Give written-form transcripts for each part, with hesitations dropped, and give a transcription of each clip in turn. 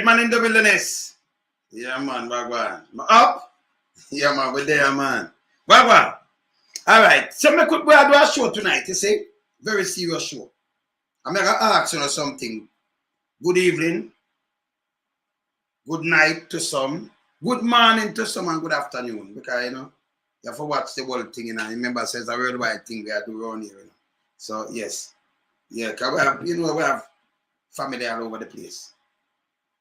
man in the wilderness. Yeah, man, wagwan. Up? Yeah, man, we're there, man. Wagwan. All right. So we do a show tonight, you see? Very serious show. I'm going to ask you something. Good evening. Good night to some. Good morning to some and good afternoon. Because, you know, you have to watch the whole thing, you know. Remember, it says a worldwide thing we are doing around here, you know. So, yes. Yeah, because we have, you know, we have family all over the place.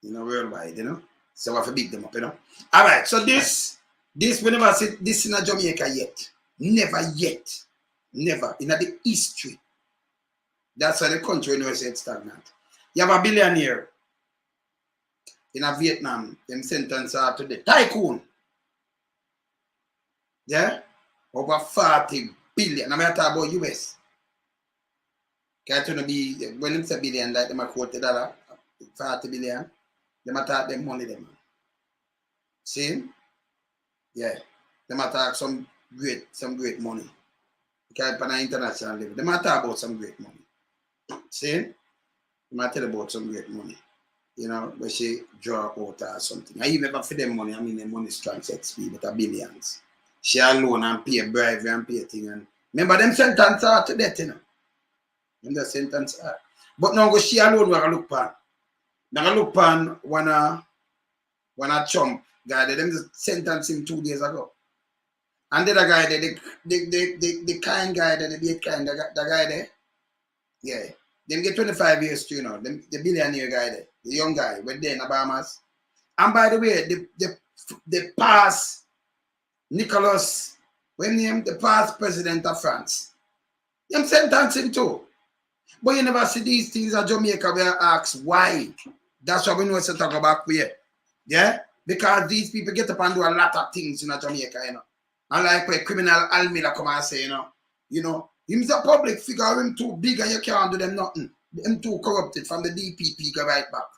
You know, worldwide, you know. So we have to big them up, you know. All right, so this we never see this in Jamaica yet. Never yet. Never. In the history. That's why the country knows it's stagnant. You have a billionaire in a Vietnam, them sentence her to the Tycoon. Yeah? Over 40 billion. I'm talking about US. Can't you be when it's a billion, like them a quote $40 billion, them attack them money them. See? Yeah. Them attack some great money. Because on an international level. Them talk about some great money. See? Them tell about some great money. You know, where she draw out or something. I even for them money, I mean the money is transit speed, but a billions. She alone and pay bribery and pay thing. And remember them sentence her to death, you know. Them the sentence her. But now go she alone we're gonna look pan. Now look pan when a Trump guy, them just sentenced him 2 days ago. And the other guy there, the kind guy there, the big kind, the guy there, yeah. Them get 25 years too, you know. The billionaire guy there, the young guy, went there in the Bahamas. And by the way, the past Nicolas, when him the past president of France, them sentence him too. But you never see these things at Jamaica where I ask why. That's why we know to talk about queer. Yeah? Because these people get up and do a lot of things in Jamaica, you know. And like where criminal Almila come and say, you know, him's a public figure, him too big and you can't do them nothing. Him too corrupted from the DPP go right back.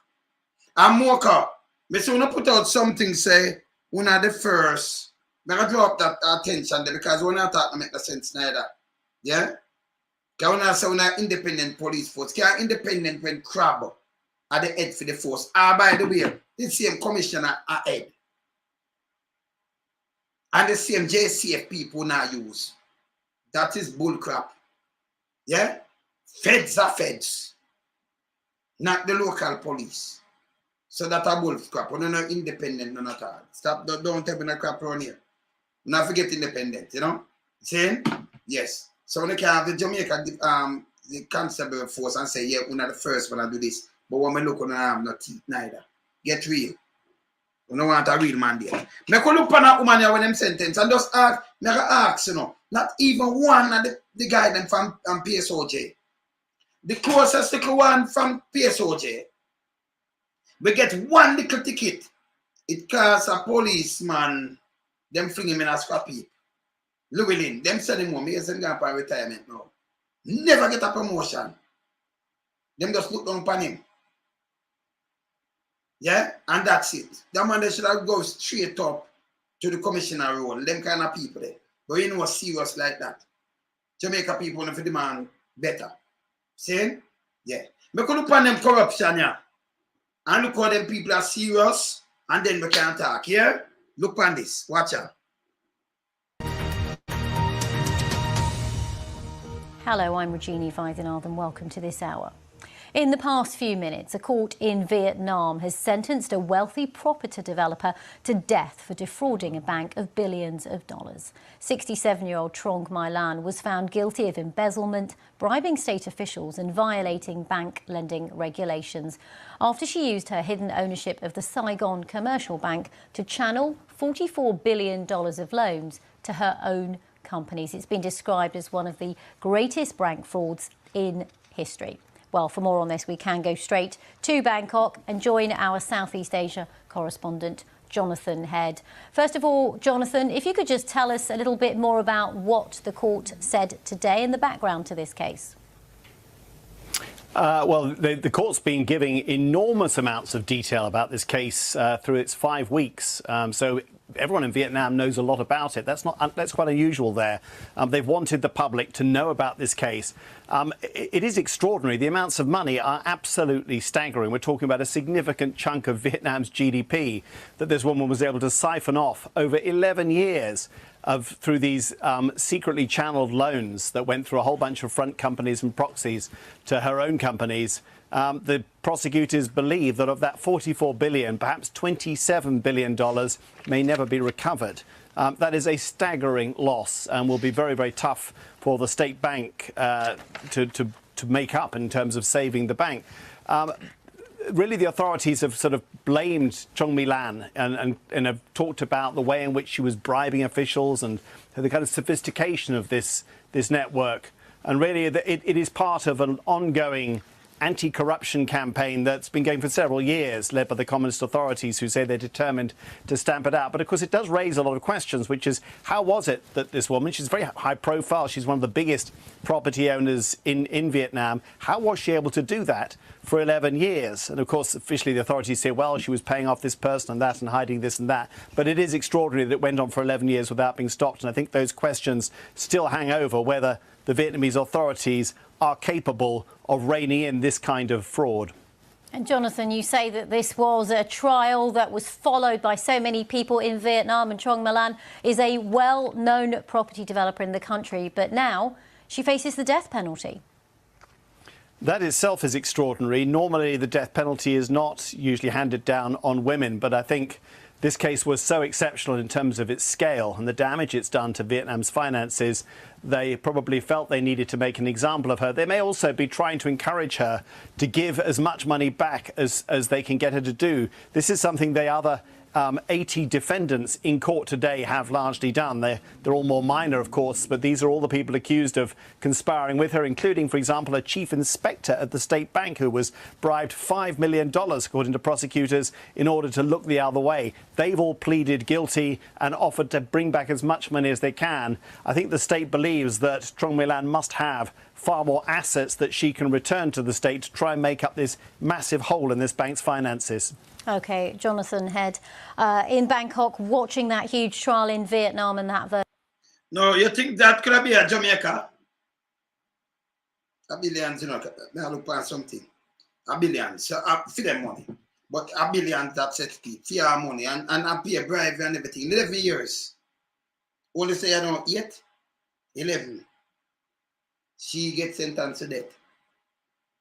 And Mocha, me say when put out something say, one of the first, I gotta draw up that attention there because when I talk to make the sense neither. Yeah? Because when I say when I independent police force, can't independent when crab at the head for the force. Ah, by the way, the same commissioner at head. And the same JCF people now use. That is bullcrap. Yeah? Feds are feds. Not the local police. So that are bullcrap. We're not independent, none at all. Stop, don't tell me no crap around here. Not forget independent, you know? Saying? Yes. So when they can have the Jamaica the constable force and say, yeah, we're not the first one to do this. But when we look on them, not teeth neither. Get real. We don't want a real man there. Me could look on a woman here when them sentence and just ask, you know, not even one of the guy them from PSOJ. The closest little one from PSOJ, we get one little ticket. It costs a policeman, them fling him in a scrappy. Llewellyn, them send him home, he isn't going for retirement now. Never get a promotion. Them just look down upon him. Yeah, and that's it. That man they should have go straight up to the commissioner role. Them kind of people there. But you know what's serious like that. Jamaica people want to demand better. See? Yeah. We could look on them corruption, yeah. And look how them people are serious. And then we can talk, yeah? Look on this. Watch out. Hello, I'm Regina Weiselberg and welcome to this hour. In the past few minutes, a court in Vietnam has sentenced a wealthy property developer to death for defrauding a bank of billions of dollars. 67-year-old Trong My Lan was found guilty of embezzlement, bribing state officials and violating bank lending regulations after she used her hidden ownership of the Saigon Commercial Bank to channel $44 billion of loans to her own companies. It's been described as one of the greatest bank frauds in history. Well, for more on this, we can go straight to Bangkok and join our Southeast Asia correspondent, Jonathan Head. First of all, Jonathan, if you could just tell us a little bit more about what the court said today and the background to this case. Well, the court's been giving enormous amounts of detail about this case through its 5 weeks. So everyone in Vietnam knows a lot about it. That's quite unusual there. They've wanted the public to know about this case. It is extraordinary. The amounts of money are absolutely staggering. We're talking about a significant chunk of Vietnam's GDP that this woman was able to siphon off over 11 years through these secretly channeled loans that went through a whole bunch of front companies and proxies to her own companies. The prosecutors believe that of that $44 billion, perhaps $27 billion may never be recovered. That is a staggering loss and will be very, very tough for the state bank to make up in terms of saving the bank. Really, the authorities have sort of blamed Chong My-lan and have talked about the way in which she was bribing officials and the kind of sophistication of this network. And really, it is part of an ongoing anti-corruption campaign that's been going for several years, led by the communist authorities, who say they're determined to stamp it out. But of course, it does raise a lot of questions, which is, how was it that this woman, she's very high profile, she's one of the biggest property owners in Vietnam, how was she able to do that for 11 years? And of course, officially the authorities say, well, she was paying off this person and that and hiding this and that. But it is extraordinary that it went on for 11 years without being stopped. And I think those questions still hang over whether the Vietnamese authorities are capable of reining in this kind of fraud. And Jonathan, you say that this was a trial that was followed by so many people in Vietnam, and Chong My-lan is a well-known property developer in the country, but now she faces the death penalty. That itself is extraordinary. Normally, the death penalty is not usually handed down on women, but I think this case was so exceptional in terms of its scale and the damage it's done to Vietnam's finances. They probably felt they needed to make an example of her. They may also be trying to encourage her to give as much money back as they can get her to do. This is something the other 80 defendants in court today have largely done. They're all more minor, of course, but these are all the people accused of conspiring with her, including, for example, a chief inspector at the state bank who was bribed $5 million, according to prosecutors, in order to look the other way. They've all pleaded guilty and offered to bring back as much money as they can. I think the state believes that Chong My-lan must have far more assets that she can return to the state to try and make up this massive hole in this bank's finances. OK, Jonathan Head in Bangkok, watching that huge trial in Vietnam and that verdict. No, you think that could be a Jamaica? A billion, you know, I look for something. A billion, so for them money. But a billion that's it, for your money, and I pay a bribe and everything. 11 years. Only say I don't 8, 11. She gets sentenced to death.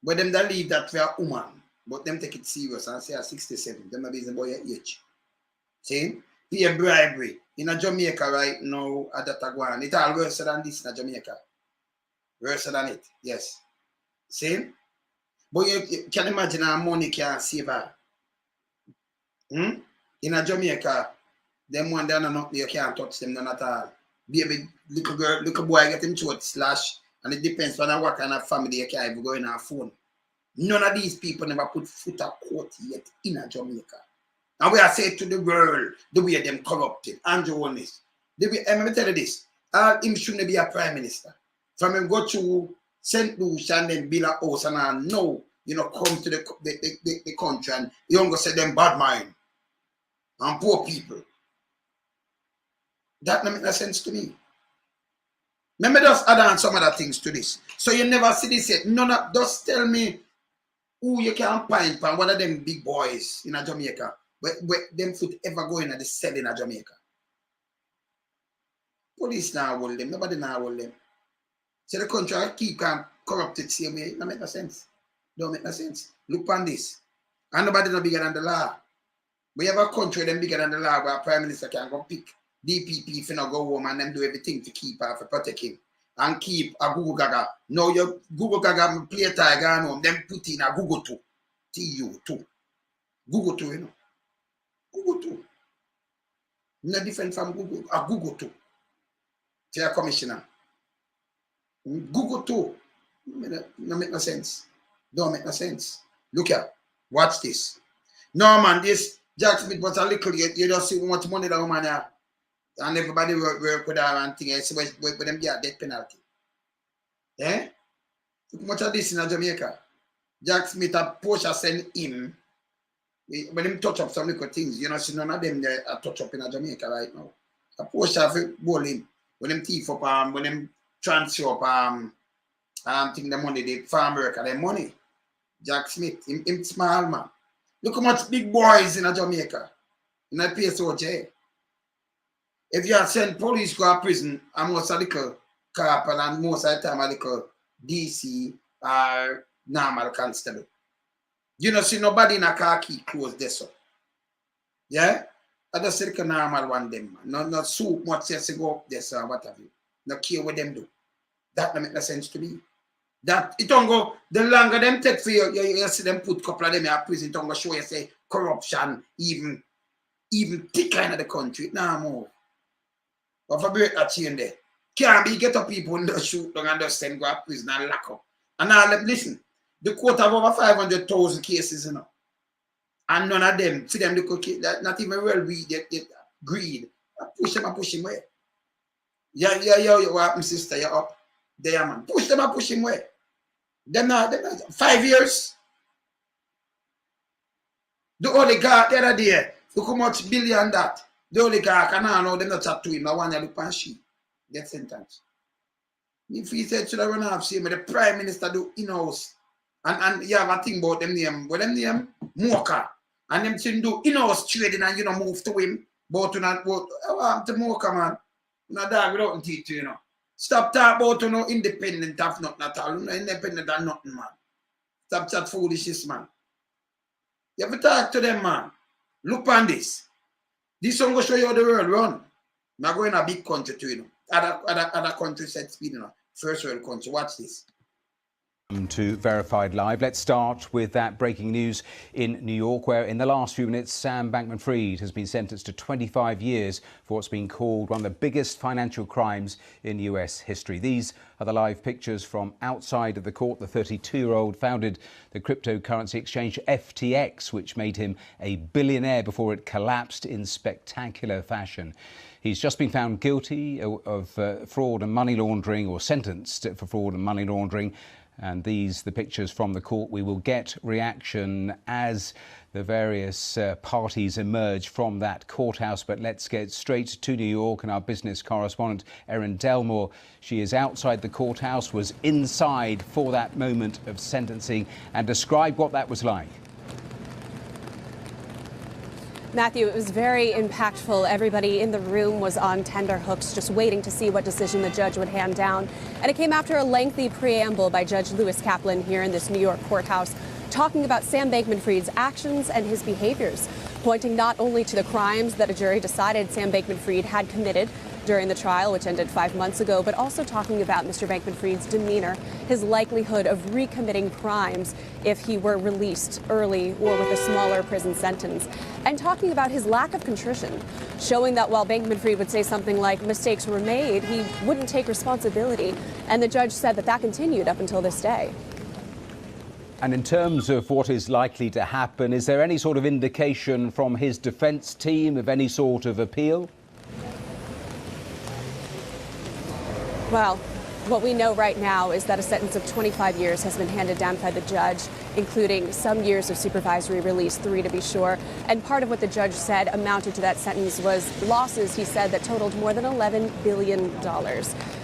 But them that leave that for a woman. But them take it serious and say at 67, them are busy about your age. See? Pay a bribery. In a Jamaica right now, at that one. It's all worse than this in a Jamaica. Worse than it, yes. See? But you can imagine how money can save her. In a Jamaica, them one they not you can't touch them none at all. Baby, little girl, little boy get him throat slash, and it depends on what kind of family you can even go in our phone. None of these people never put foot or court yet in a Jamaica. And we are saying to the world, the way them corrupted, Andrew Honest. Let me tell you this, him shouldn't be a prime minister. From him go to St. Louis and then build a house and I know, you know, come to the country and you don't go say them bad mind and poor people. That doesn't make no sense to me. Let me just add on some other things to this. So you never see this yet. None of, just tell me who you can find from one of them big boys in a Jamaica. Where them foot ever go in at the cell in a Jamaica. Police now hold them. Nobody now hold them. So the country keep corrupted same way. It don't make no sense. Don't make no sense. Look on this. And nobody no bigger than the law. We have a country them bigger than the law where a prime minister can go pick DPP if you not go home and them do everything to keep her, to protect him. And keep a Google Gaga. Now your Google Gaga play tiger and home, them put in a Google 2. TU2. Google 2, you know. Google 2. No different from Google, a Google 2. Fair commissioner. Google 2. No make no sense. Don't make no sense. Look here. Watch this. No man, this Jack Smith was a little, you don't see how much money that woman have. And everybody work with her and things. Where them get a death penalty. Eh? Look much of this in Jamaica. Jack Smith a Porsche send him When him touch up some little things, you know, see none of them there are touch up in Jamaica right now. A post of bowling, when them thief up, when them transfer up, think the money, the farm worker, their money. Jack Smith, him small man. Look how much big boys in Jamaica, in a PSOJ. If you send police go to prison, and most of the little corporal and most of the time a little DC or normal constable. You don't see nobody in a khaki clothes there, so. Yeah? I just see the normal one them. Not soup much just to go up there, so what have you. Not care what them do. That don't make no sense to me. That it don't go, the longer them take for you see them put a couple of them in prison, it don't go show you say corruption, even thicker in the country. Nah more. But for break that chain there. Can't be get up people in the shoot down and just send go to prison and lock up. And now listen, the court have over 500,000 cases, you know. And none of them, see them not even well read, they greed. I push them away. Yeah, what happened, sister? You're up there, man. Push them and push him away. They're not 5 years. The oligarch the other day, look how much billion that. The oligarch, and I know they're not chat to him. I want to look and she get sentenced. If he said to the run off, see me, the Prime Minister do in-house. And you have a thing about them name. But them name, Mocha. And them thing do in-house trading and you know move to him. But to not go, I want to Mocha, man. No dog without teeth, you know. Stop talking about no independent of nothing at all. No independent of nothing, man. Stop that foolishness, man. You have to talk to them, man. Look on this. This one will show you how the world run. Now go in a big country too, you know. Other countries set speed, you know. First world country. Watch this. To Verified Live. Let's start with that breaking news in New York, where in the last few minutes, Sam Bankman-Fried has been sentenced to 25 years for what's been called one of the biggest financial crimes in US history. These are the live pictures from outside of the court. The 32-year-old founded the cryptocurrency exchange FTX, which made him a billionaire before it collapsed in spectacular fashion. He's just been found guilty of fraud and money laundering, or sentenced for fraud and money laundering. And these, the pictures from the court. We will get reaction as the various parties emerge from that courthouse. But let's get straight to New York, and our business correspondent, Erin Delmore. She is outside the courthouse, was inside for that moment of sentencing, and described what that was like. Matthew, it was very impactful. Everybody in the room was on tenterhooks, just waiting to see what decision the judge would hand down. And it came after a lengthy preamble by Judge Lewis Kaplan here in this New York courthouse, talking about Sam Bankman-Fried's actions and his behaviors, pointing not only to the crimes that a jury decided Sam Bankman-Fried had committed during the trial, which ended 5 months ago, but also talking about Mr. Bankman-Fried's demeanor, his likelihood of recommitting crimes if he were released early or with a smaller prison sentence, and talking about his lack of contrition, showing that while Bankman-Fried would say something like mistakes were made, he wouldn't take responsibility. And the judge said that continued up until this day. And in terms of what is likely to happen, is there any sort of indication from his defense team of any sort of appeal? Well, what we know right now is that a sentence of 25 years has been handed down by the judge, including some years of supervisory release, 3 to be sure. And part of what the judge said amounted to that sentence was losses, he said, that totaled more than $11 billion.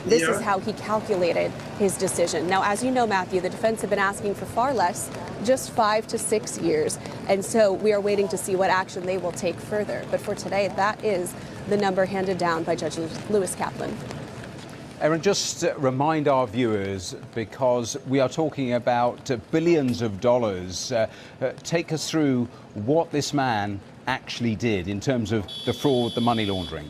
This is how he calculated his decision. Now, as you know, Matthew, the defense have been asking for far less, just 5 to 6 years. And so we are waiting to see what action they will take further. But for today, that is the number handed down by Judge Lewis Kaplan. Erin, just remind our viewers, because we are talking about billions of dollars, take us through what this man actually did in terms of the fraud, the money laundering.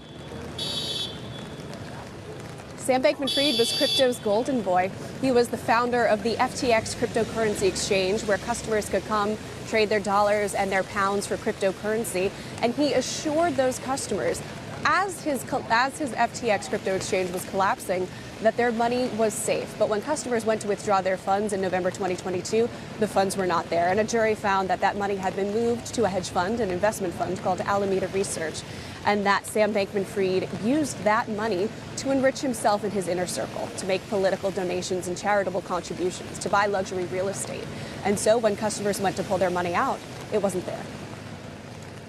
Sam Bankman-Fried was crypto's golden boy. He was the founder of the FTX cryptocurrency exchange, where customers could come trade their dollars and their pounds for cryptocurrency. And he assured those customers, as his FTX crypto exchange was collapsing, that their money was safe. But when customers went to withdraw their funds in November 2022, the funds were not there. And a jury found that that money had been moved to a hedge fund, an investment fund called Alameda Research, and that Sam Bankman-Fried used that money to enrich himself and his inner circle, to make political donations and charitable contributions, to buy luxury real estate. And so when customers went to pull their money out, it wasn't there.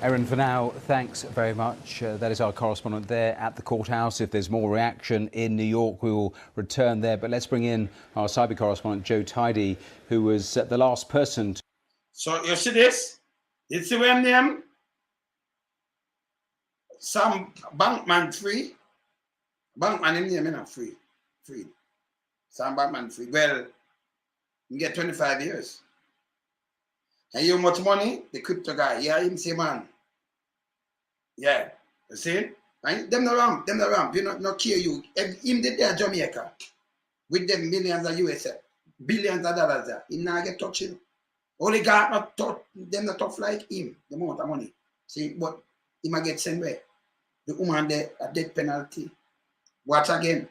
Erin, for now, thanks very much. That is our correspondent there at the courthouse. If there's more reaction in New York, we will return there. But let's bring in our cyber correspondent, Joe Tidy, who was the last person to... So you see this? It's the way name. Some bankman free. Bankman in name not free. Free. Some bankman free. Well, you get 25 years. And you much money? The crypto guy. Yeah, him say man. Yeah. You see? And them no wrong. Them no wrong. You not care you. Him did there Jamaica. With them millions of US. Billions of dollars there. He not get touching. Oligarch not tough. Them not tough like him. The amount of money. See, but he might get sent way. The woman there a death penalty. Watch again.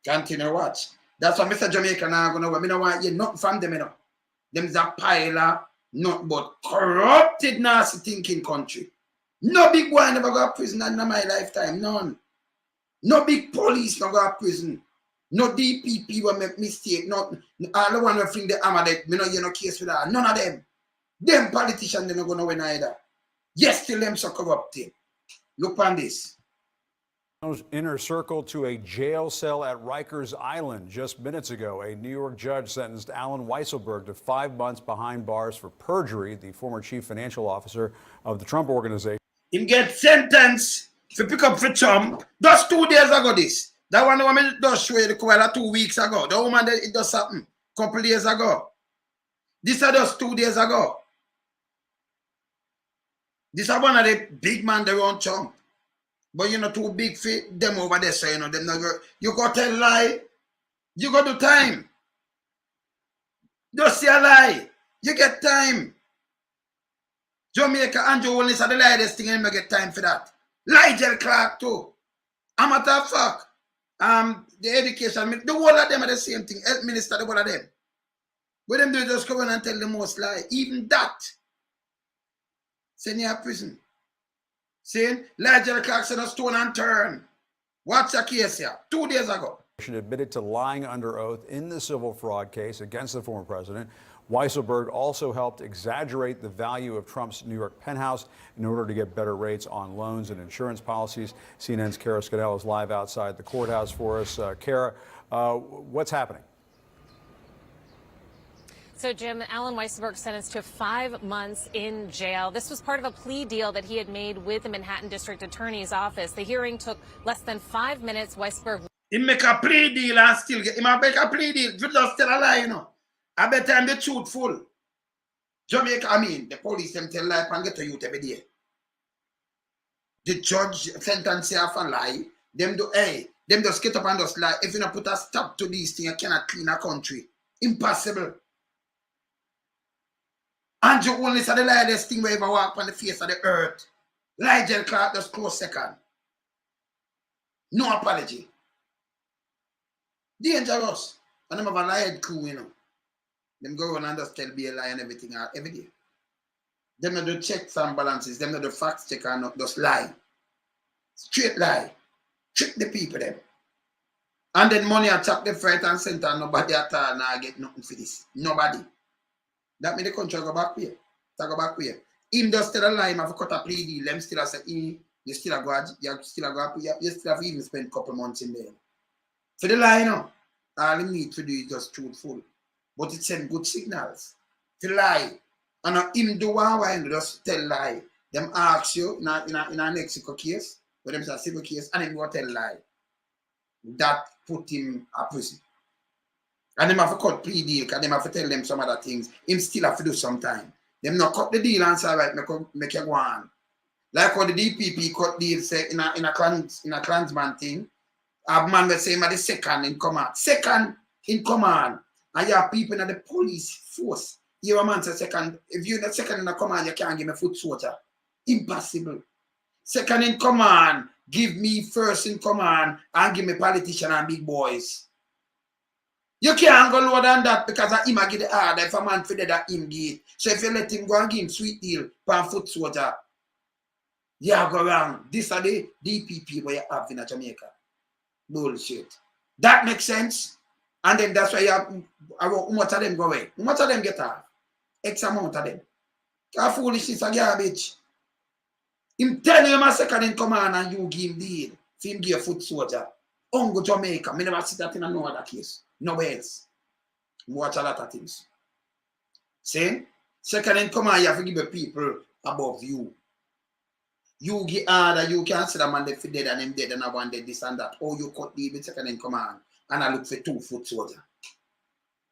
Continue watch. That's why Mr. Jamaica now gonna work. I don't want you nothing from them, you know. Them's a pile of not but corrupted, nasty thinking country. No big boy never go to prison in my lifetime. None. No big police never go to prison. No DPP will make mistake. Not all the one will fling the hammer that me know you no case with that. None of them. Them politicians they not gonna win either. Yes, still them so corrupted. Look on this. Inner circle to a jail cell at Rikers Island. Just minutes ago, a New York judge sentenced Alan Weiselberg to 5 months behind bars for perjury, the former chief financial officer of the Trump organization. Him get sentenced to pick up for Trump. Just 2 days ago this. That one woman does show you the koala 2 weeks ago. The woman that it does something couple days ago. This is just 2 days ago. This is one of the big man that run Trump. But you know, too big for them over there, so you know, them not go, you go tell lie, you go do time. Just say a lie, you get time. Jamaica, Andrew Willis are the lightest thing, and you get time for that. Nigel Clark too. I'm a tough fuck. The education, the whole of them are the same thing. Health minister, the whole of them. What them do just come in and tell the most lie. Even that, send you to prison. Saying, Nigel Clark said a stone and turn. What's the case here? 2 days ago. Admitted to lying under oath in the civil fraud case against the former president. Weiselberg also helped exaggerate the value of Trump's New York penthouse in order to get better rates on loans and insurance policies. CNN's Kara Scadell is live outside the courthouse for us. Kara, what's happening? So, Jim, Alan Weiselberg sentenced to 5 months in jail. This was part of a plea deal that he had made with the Manhattan District Attorney's Office. The hearing took less than 5 minutes. Weiselberg... He make a plea deal and still get... He make a plea deal. You just tell a lie, you know. I bet I'm the truthful. Jamaica, I mean, the police them tell lie and get to youth every day. The judge sentence you for lie. Them do, hey, them just get up and just lie. If you not put a stop to these things, you cannot clean a country. Impossible. Andrew only said the lightest thing where ever walk on the face of the earth. Nigel Clark just close second. No apology. Dangerous. And them have a lied crew, you know. Them go around and just tell be a lie and everything out every day. Them not do checks and balances. Them not do facts check and not just lie. Straight lie. Trick the people them. And then money attack the right and center and nobody at all now get nothing for this. Nobody. That means the country go back here. Go back here. Him just tell a lie, him have to cut a plea deal. Them still say, you still have to even spend a couple months in there. For the lie, you know, all you need to do is just truthful. But it send good signals. To lie. And him do one and just tell lie. Them ask you in a Mexico case, but them say a civil case, and him go tell lie. That put him in prison. And them have to cut plea deal, because them have to tell them some other things. Him still have to do sometime. Them not cut the deal and say, right, make you go on. Like how the DPP cut deal say in a Klansman thing. A man will say him at the second in command. Second in command. And you have people in the police force. You a man say second. If you're not second in the command, you can't give me foot soldier. Impossible. Second in command, give me first in command and give me politician and big boys. You can't go lower than that because him a give the order if a man for that him give. So if you let him go and give him sweet deal for a foot soldier, you go wrong. This are the DPP where you have in Jamaica. Bullshit. That makes sense. And then that's why you have how much of them go away. How much of them get off? X amount of them. That foolishness is garbage. Him tell him a second in command and you give him deal. For him give a foot soldier. Ungo Jamaica. Me never see that in no other case. Nowhere else. Watch a lot of things. See? Second in command, you have to give the people above you. You give order, you can see the man if dead and him dead and I want dead this and that. Or you cut deal with second in command and I look for 2 foot soldier.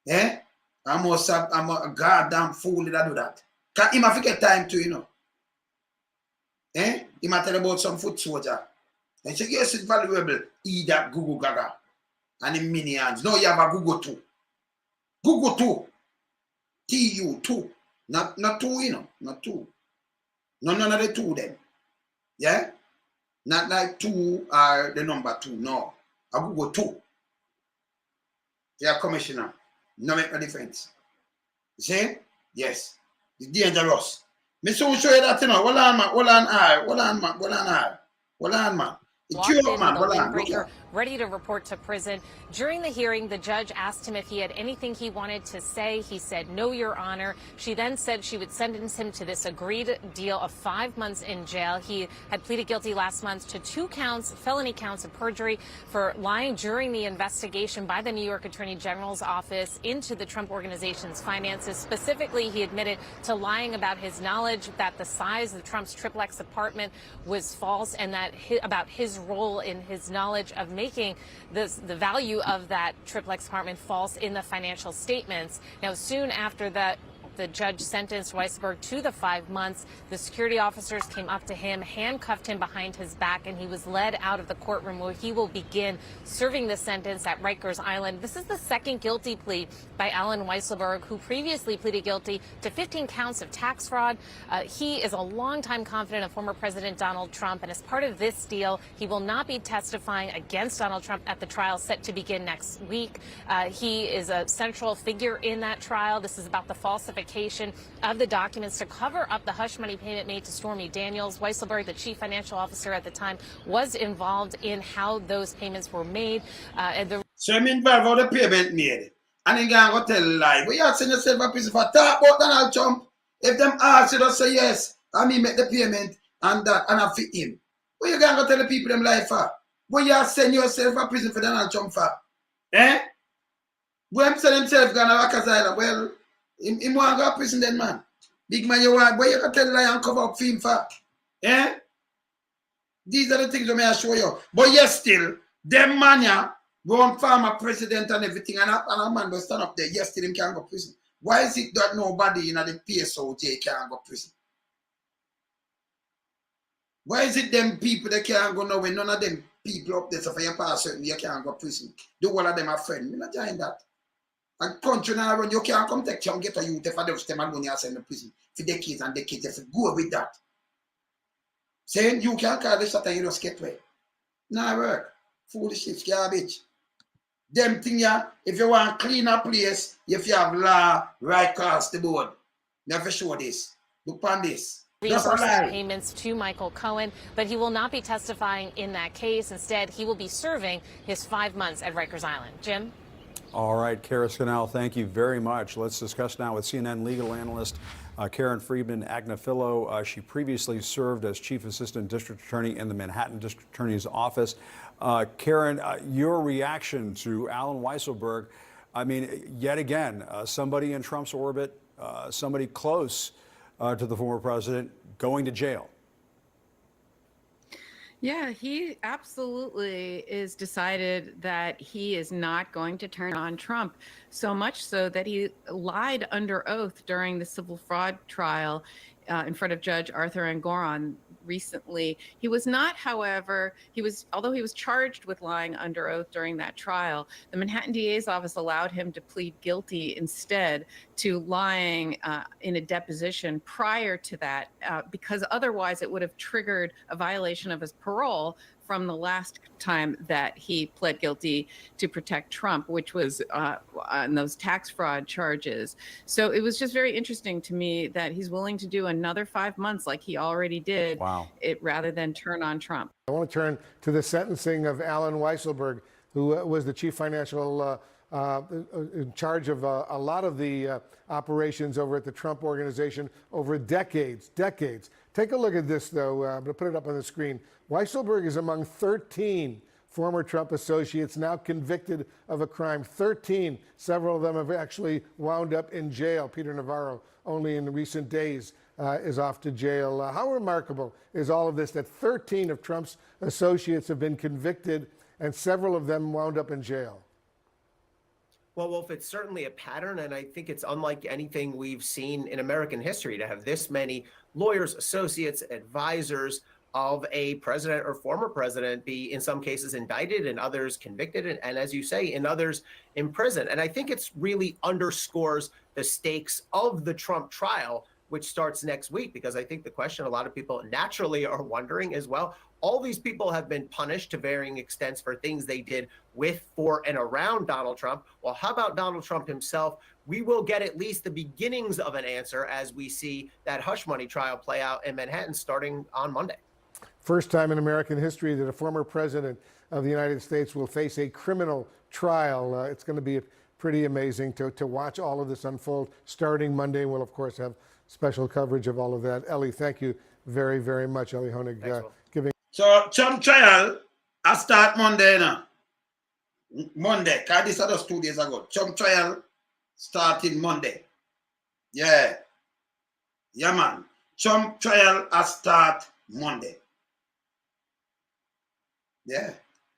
Eh? I'm a goddamn fool that do that. Can him have to get time to, you know. Eh? He might tell about some foot soldier. And say, yes, it's valuable. Eat that Google Gaga. And in minions. No, you have a Google 2. Google 2. TU 2. Not 2, you know. Not 2. No, none of the 2 then. Yeah? Not like 2 are the number 2. No. A Google 2. They are commissioner. No make a difference. You see? Yes. It's dangerous. Me soon show you that, you know. Hold on, man. Hold on, man. Walked in with a windbreaker, ready to report to prison. During the hearing, the judge asked him if he had anything he wanted to say. He said, no, Your Honor. She then said she would sentence him to this agreed deal of 5 months in jail. He had pleaded guilty last month to 2 counts, felony counts of perjury for lying during the investigation by the New York Attorney General's office into the Trump Organization's finances. Specifically, he admitted to lying about his knowledge that the size of Trump's triplex apartment was false and that about his role in his knowledge of making the value of that triplex apartment false in the financial statements. Now, soon after that, the judge sentenced Weiselberg to the 5 months. The security officers came up to him, handcuffed him behind his back, and he was led out of the courtroom where he will begin serving the sentence at Rikers Island. This is the second guilty plea by Alan Weiselberg, who previously pleaded guilty to 15 counts of tax fraud. He is a longtime confidant of former President Donald Trump, and as part of this deal, he will not be testifying against Donald Trump at the trial set to begin next week. He is a central figure in that trial. This is about the falsification of the documents to cover up the hush money payment made to Stormy Daniels. Weiselberg, the chief financial officer at the time, was involved in how those payments were made. So I'm involved how the payment made. And you can go tell a lie. But you have to send yourself a piece of talk about Donald Trump. If them ask you to say yes, and me make the payment and that, and I fit him. What you can go tell the people them lie for? What you have to send yourself a prison for Donald Trump for? Eh? When send himself gonna Rikers Island, well, him want to go to prison then, man. Big man, you want, where you can tell lie and cover up film for? Eh? These are the things that I show you. But yes, still, them man, yeah, one former president and everything, and a man will stand up there, yes, still him can't go to prison. Why is it that nobody in the PSOJ can't go to prison? Why is it them people that can't go nowhere? None of them people up there, so for your pass certain, you can't go to prison. The whole of them are friends. I'm not join that. And country now, when you can't come take you and get a youth if I don't stay alone, you send to prison for decades and decades. If you go with that, saying you can't call this shot and you just get away. Nah, work. Foolishness, garbage. Them thing, yeah, if you want to clean a place, if you have law right across the board, you have to show this. Look on this. Reimbursement payments to Michael Cohen, but he will not be testifying in that case. Instead, he will be serving his 5 months at Rikers Island. Jim? All right, Kara Scannell, thank you very much. Let's discuss now with CNN legal analyst Karen Freedman Agnafilo. She previously served as Chief Assistant District Attorney in the Manhattan District Attorney's Office. Karen, your reaction to Alan Weiselberg, I mean, yet again, somebody in Trump's orbit, somebody close to the former president, going to jail. Yeah, he absolutely is decided that he is not going to turn on Trump, so much so that he lied under oath during the civil fraud trial in front of Judge Arthur Engoron recently. He was not, however, although he was charged with lying under oath during that trial, the Manhattan DA's office allowed him to plead guilty instead to lying in a deposition prior to that, because otherwise it would have triggered a violation of his parole from the last time that he pled guilty to protect Trump, which was on those tax fraud charges. So it was just very interesting to me that he's willing to do another 5 months like he already did, rather than turn on Trump. I want to turn to the sentencing of Alan Weiselberg, who was the chief financial in charge of a lot of the operations over at the Trump Organization over decades. Take a look at this, though. I'm going to put it up on the screen. Weiselberg is among 13 former Trump associates now convicted of a crime. 13. Several of them have actually wound up in jail. Peter Navarro, only in recent days, is off to jail. How remarkable is all of this, that 13 of Trump's associates have been convicted and several of them wound up in jail? Well, Wolf, it's certainly a pattern, and I think it's unlike anything we've seen in American history to have this many lawyers, associates, advisors of a president or former president be, in some cases, indicted and others convicted, and as you say, in others imprisoned. And I think it's really underscores the stakes of the Trump trial, which starts next week, because I think the question a lot of people naturally are wondering as well, all these people have been punished to varying extents for things they did with, for, and around Donald Trump. Well, how about Donald Trump himself? We will get at least the beginnings of an answer as we see that hush money trial play out in Manhattan starting on Monday. First time in American history that a former president of the United States will face a criminal trial. It's going to be pretty amazing to watch all of this unfold starting Monday. We'll, of course, have special coverage of all of that. Ellie, thank you very, very much. Ellie Honig giving. So Trump trial, I start Monday now. Monday, because this was just 2 days ago. Trump trial starting Monday. Yeah. Yeah, man. Trump trial, I start Monday. Yeah.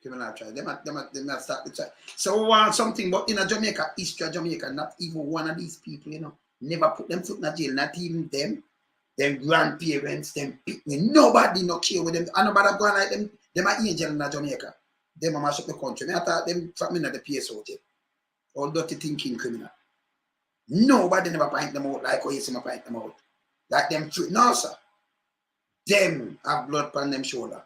Criminal trial. They might start the trial. So we want something, but in a Jamaica, history of Jamaica, not even one of these people, you know, never put them foot in a jail, not even them grandparents, them people, nobody no care with them. And nobody going like them are angel in Jamaica. Them are mash up the country. I thought them from in the PSO jail. All dirty thinking criminal. Nobody never point them out like how you see me point them out. Like them true. No, sir. Them have blood on them shoulder.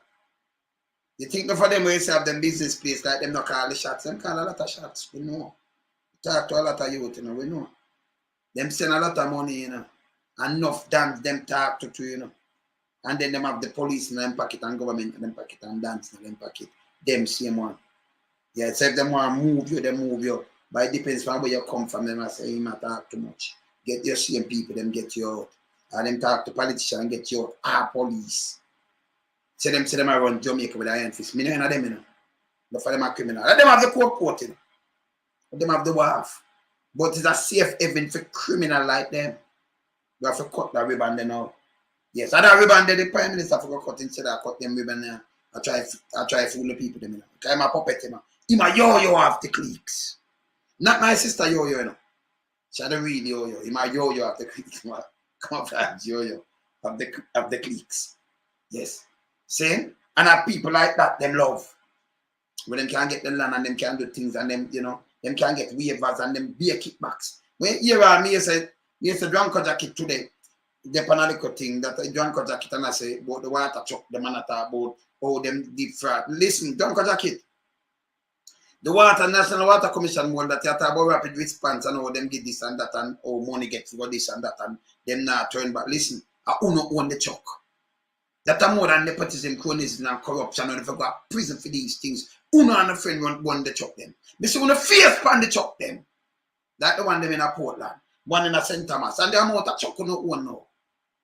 You think for them when you have them business place, like them not call the shots, them call a lot of shots. We know. Talk to a lot of youth, you know, we know. Them send a lot of money, you know. Enough dance them talk to, you know. And then them have the police in them pocket and government in them pocket and dance in them pocket. Them same one. Yeah, so if them want to move you, they move you. But it depends on where you come from. Them I say, you might talk too much. Get your same people, them get you out. And them talk to politicians and get you out. Police. Say them I run Jamaica with a iron fist. Me know them, you know. But for them are criminal. And them have the court, you know. But them have the wharf. But it's a safe haven for criminal like them. We have to cut that ribbon there now. Yes, and that ribbon there, the Prime Minister for cut instead of cut them ribbon there. I try to fool the people them, you know. Because I'm a puppet, you know. Him a yo-yo have the cliques. Not my sister yo-yo, you know. She had a real yo-yo. Him a yo-yo have the cliques. Come on, yo-yo of the cliques. Yes. See? And have people like that, them love. When them can't get the land and them can't do things and them, you know, them can't get waivers and them beer kickbacks. When you hear me say, yes, a drunk jacket today. The panalico thing that a drunk jacket and I say about the water truck, the man about oh them deep fried. Listen, drunk jacket. The National Water Commission one that you talk about rapid response and how them get this and that and how money get for this and that and them not turn back. Listen, I own the truck. That are more than nepotism, cronyism and corruption and if you go to prison for these things. Uno and a friend run the truck them. They say uno face pan the truck them. That the one them in a Portland. One in a St. Thomas. And the amount of truck no own now.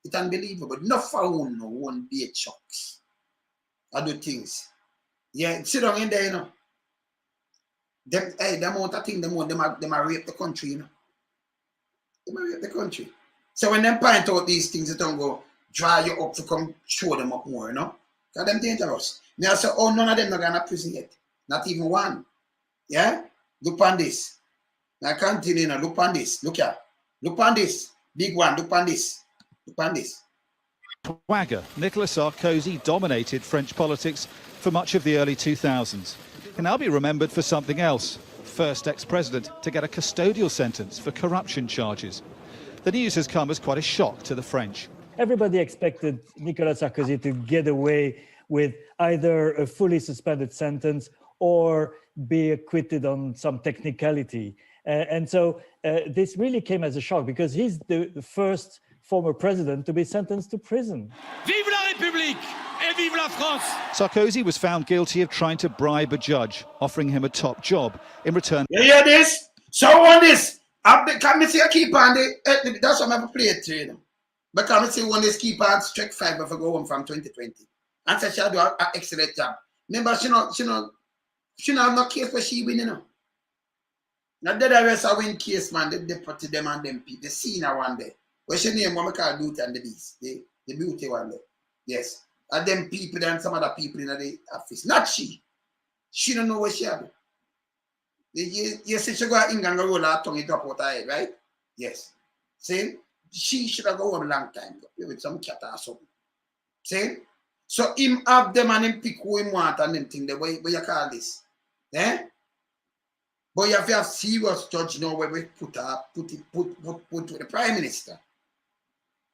It's unbelievable. Not for own no one be trucks. I do things. Yeah, sit down in there, you know. Them, hey, the amount of things them are rape the country, you know. Them are rape the country. So when them point out these things, they don't go dry you up to come show them up more, you know. Because them dangerous. Me I say, oh, none of them not gonna prison yet. Not even one. Yeah? Look on this. I continue, you know, look on this. Look here. Look on this. Big one. Look on this. Look on this. Swagger, Nicolas Sarkozy dominated French politics for much of the early 2000s. Can now be remembered for something else. First ex-president to get a custodial sentence for corruption charges. The news has come as quite a shock to the French. Everybody expected Nicolas Sarkozy to get away with either a fully suspended sentence or be acquitted on some technicality. And so this really came as a shock because he's the first former president to be sentenced to prison. Vive la République et vive la France! Sarkozy was found guilty of trying to bribe a judge, offering him a top job in return. You hear this? So on this, can me see a keep on the, that's what I'm going to play it to you. Because I say when they keep on strike 5 if I go home from 2020. And say she'll do an excellent job. Remember, she not have no case where she win, you know. Now the rest I win case, man, they deputy them and them people. They see now one day. What's your name? What we call Beauty and the Beast? The Beauty one day. Yes. And them people and some other people in the office. Not she. She don't know what she do. You see she go to England and roll her tongue it up out her head, right? Yes. See? She should have gone a long time ago with some cat or something. See? So him have them and him pick who him want and them thing. What you call this? Eh? But you have to have serious judge now where we put to the Prime Minister.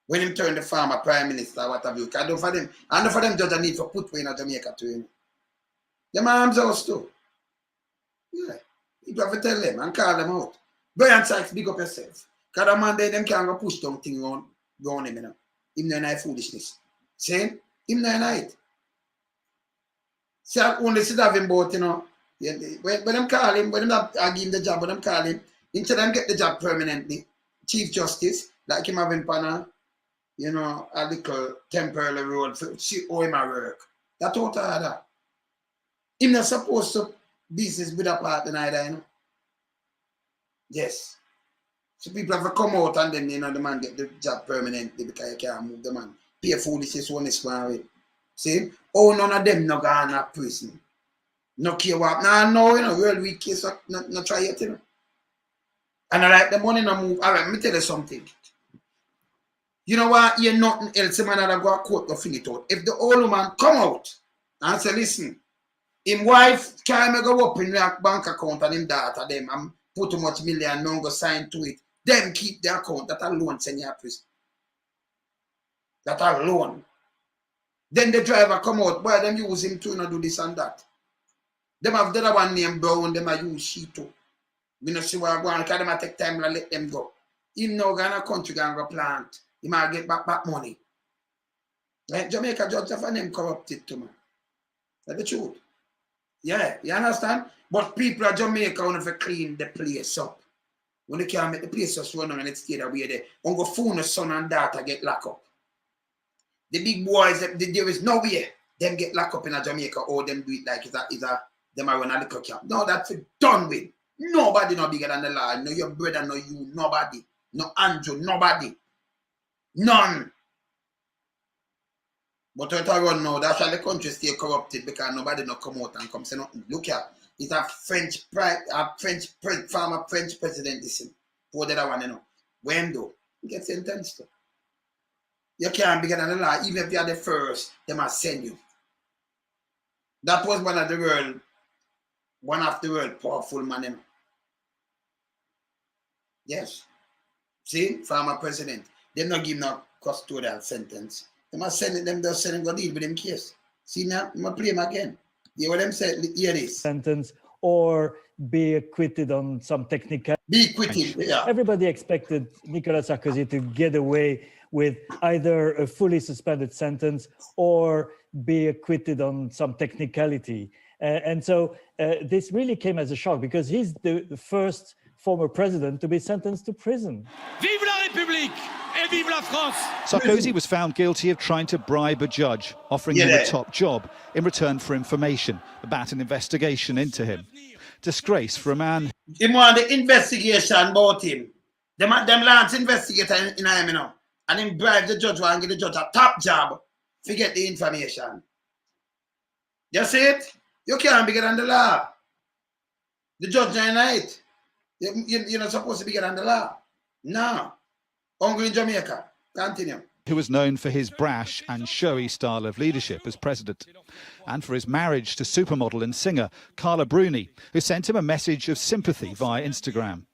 When him turn the former Prime Minister, what have you? I don't for them judge I need to put in Jamaica to him. Them arms house too. Yeah. You have to tell them and call them out. Brian Sykes, big up yourself. Because the man there, them can't go push down thing on him, you know. Him no night foolishness. See? Him no night. See, I only see that him about, you know. Yeah, when them call him, when them give him the job, when them call him, instead of them get the job permanently, Chief Justice, like him having pana, you know, a little temporary role for see how him a work. That's what I had. Him not supposed to business with a partner either, you know. Yes. So people have to come out and then, you know, the man get the job permanently because you can't move the man. Pay foolishness one is one way. See? Oh, none of them no gone to prison. No care what. No, you know, real weak case, no try it, you know. And I like the money no move. All right, let me tell you something. You know what? You're nothing else, man, that go to court to finish it out. If the old man come out and say, listen, his wife can't go up in the bank account and him daughter them and put too much million, no go sign to it. Them keep the account, that alone send you to prison. That alone. Then the driver come out, boy, them use him to do this and that. Them have the other one named Brown, them are use she too. We don't see what I want, because them take time to let them go. Him now go in a country and go plant. He might get back money. Right? Jamaica judge of them corrupted too, man. That's the truth. Yeah, you understand? But people of Jamaica want to clean the place up. When they can't make the place just run and it stay that way there. On go phone son and daughter get locked up. The big boys, there is no way them get locked up in a Jamaica or them do it like them are run a little camp. No, that's done with. Nobody no bigger than the law. No your brother, no you, nobody. No Andrew, nobody. None. But what I run now, that's why the country stay corrupted because nobody no come out and come say nothing. Look here, it's a former French president, listen, for the other one, you know. When though, you get sentenced to. You can't bigger than the law, even if you are the first, they must send you. That was one of the world powerful man, you know. Yes. See, former president, they not give no custodial sentence. They must send them, they'll send him go deal with them case. See now, I'm going to play him again. Hear what them say? Hear this. Sentence or be acquitted on some technical. Be acquitted, yeah. Everybody expected Nicolas Sarkozy to get away with either a fully suspended sentence or be acquitted on some technicality. And so this really came as a shock because he's the first former president to be sentenced to prison. Vive la République et vive la France! Sarkozy was found guilty of trying to bribe a judge, offering him a top job in return for information about an investigation into him. Disgrace for a man. He want the investigation about him. Them lads investigator in him, you know. And him bribe the judge and give the judge a top job to get the information. You see it? You can't be getting the law. The judge ain't right. You're not supposed to be getting the law. No. Hungry in Jamaica. Continue. Who was known for his brash and showy style of leadership as president, and for his marriage to supermodel and singer Carla Bruni, who sent him a message of sympathy via Instagram.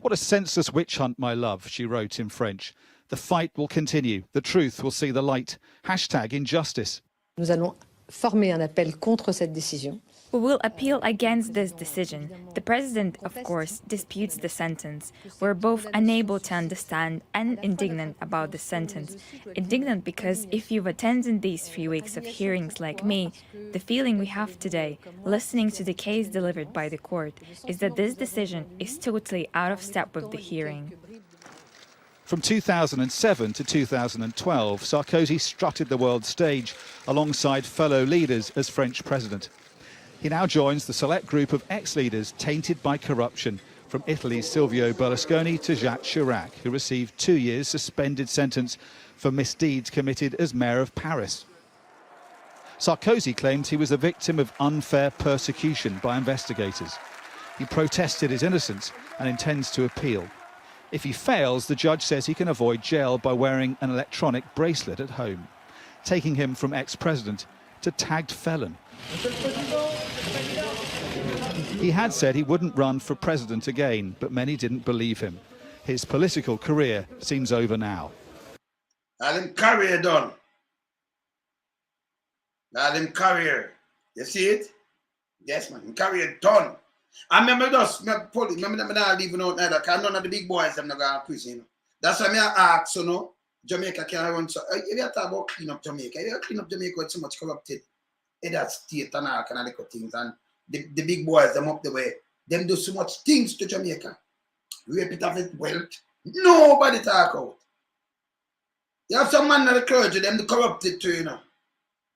"What a senseless witch hunt, my love," she wrote in French. "The fight will continue. The truth will see the light. #injustice." Nous allons former un appel contre cette décision. We will appeal against this decision. The president, of course, disputes the sentence. We're both unable to understand and indignant about the sentence. Indignant because if you've attended these few weeks of hearings like me, the feeling we have today, listening to the case delivered by the court, is that this decision is totally out of step with the hearing. From 2007 to 2012, Sarkozy strutted the world stage alongside fellow leaders as French president. He now joins the select group of ex-leaders tainted by corruption, from Italy's Silvio Berlusconi to Jacques Chirac, who received 2 years suspended sentence for misdeeds committed as mayor of Paris. Sarkozy claimed he was a victim of unfair persecution by investigators. He protested his innocence and intends to appeal. If he fails, the judge says he can avoid jail by wearing an electronic bracelet at home, taking him from ex-president to tagged felon. He had said he wouldn't run for president again, but many didn't believe him. His political career seems over now. Him career done. Him career. You see it? Yes, man. Him career done. I remember just, remember not leaving out neither, because none of the big boys them not going to prison. That's why I ask, you know, Jamaica can run so. If you talk about clean up Jamaica, you clean up Jamaica with so much corrupted in that state and all kind of little things. And the big boys, them up the way, them do so much things to Jamaica. Rape it of its wealth. Nobody talk out. You have some man in the clergy, them the corrupted too, you know.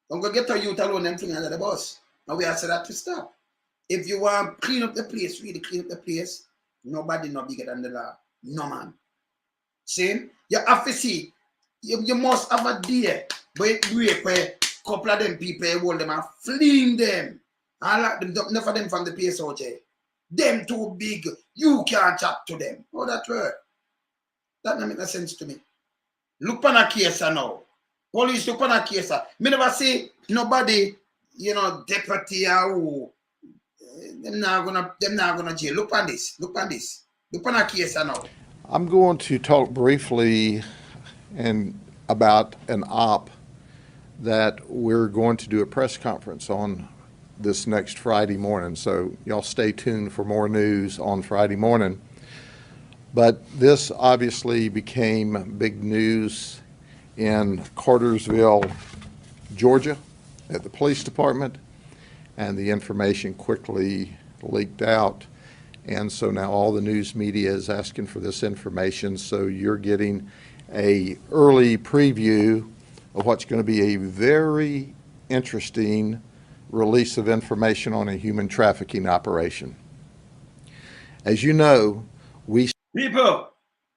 Don't go get a youth alone, them things under the bus. And we have said that to stop. If you want to clean up the place, really clean up the place, nobody no bigger than the law. No man. See? You have to see, you must have a day where you rape a couple of them people, you hold them and fling them. And lock them, enough of them from the place out there. Them too big, you can't chat to them. How that work? That don't make no sense to me. Look on a case now. Police look on a case. Me never see nobody, you know, deputy or who. Them not gonna jail. Look on this. Look on this. Look on a case now. I'm going to talk briefly about an op that we're going to do a press conference on this next Friday morning. So y'all stay tuned for more news on Friday morning. But this obviously became big news in Cartersville, Georgia, at the police department, and the information quickly leaked out. And so now all the news media is asking for this information, so you're getting an early preview of what's going to be a very interesting release of information on a human trafficking operation. As you know, people,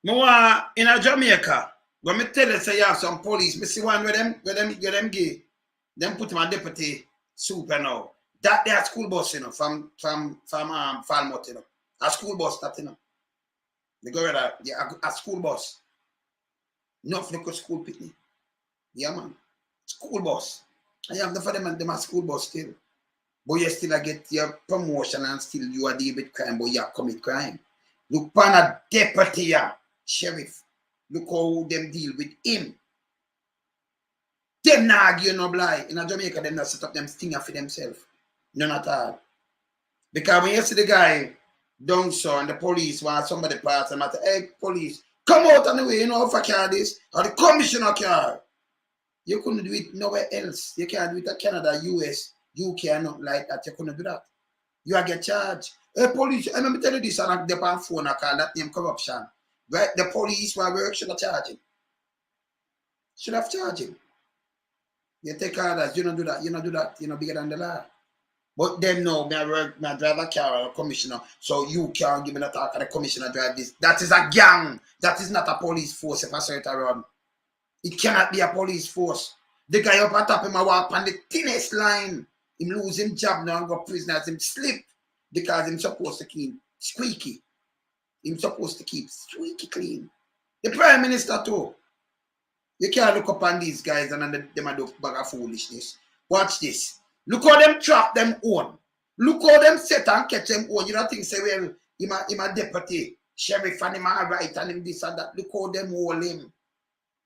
in a Jamaica, when me tell you say you have some police, me see one where them gay, them put my deputy super now. That they are school bus, you know, from Falmouth, you know. A school bus that, you know. They go there, yeah, a school bus. Enough for school picnic. Yeah, man. School bus. I have enough for them a school bus still. But you still get your promotion and still you are deal with crime, but you commit crime. Look upon a deputy, sheriff. Look how them deal with him. Them not argue no blind. In Jamaica, them not set up them stinger for themselves. None at all. Because when you see the guy down so and the police want somebody pass and matter, hey, police, come out on the way, you know, for car this, or the commissioner car. You couldn't do it nowhere else. You can't do it at Canada, US, UK, nothing like that. You couldn't do that. You are get charged. Hey, police, I remember tell you this, and I get on phone, I call that name corruption. Right? The police who work should have charged him. Should have charged him. You take orders, you don't do that, you don't do that, you know, bigger than the law. But them know, I drive a car or a commissioner, so you can't give me the talk of the commissioner drive this. That is a gang. That is not a police force if I say it around. It cannot be a police force. The guy up at top him, I walk on the thinnest line. Him lose him job now and go prison as him slip because him supposed to keep squeaky. Him supposed to keep squeaky clean. The Prime Minister too. You can't look up on these guys and them do bag of foolishness. Watch this. Look how them trap them own. Look how them set and catch them own. You don't think say, well, him a deputy, sheriff and him a right and him this and that. Look how them hold him.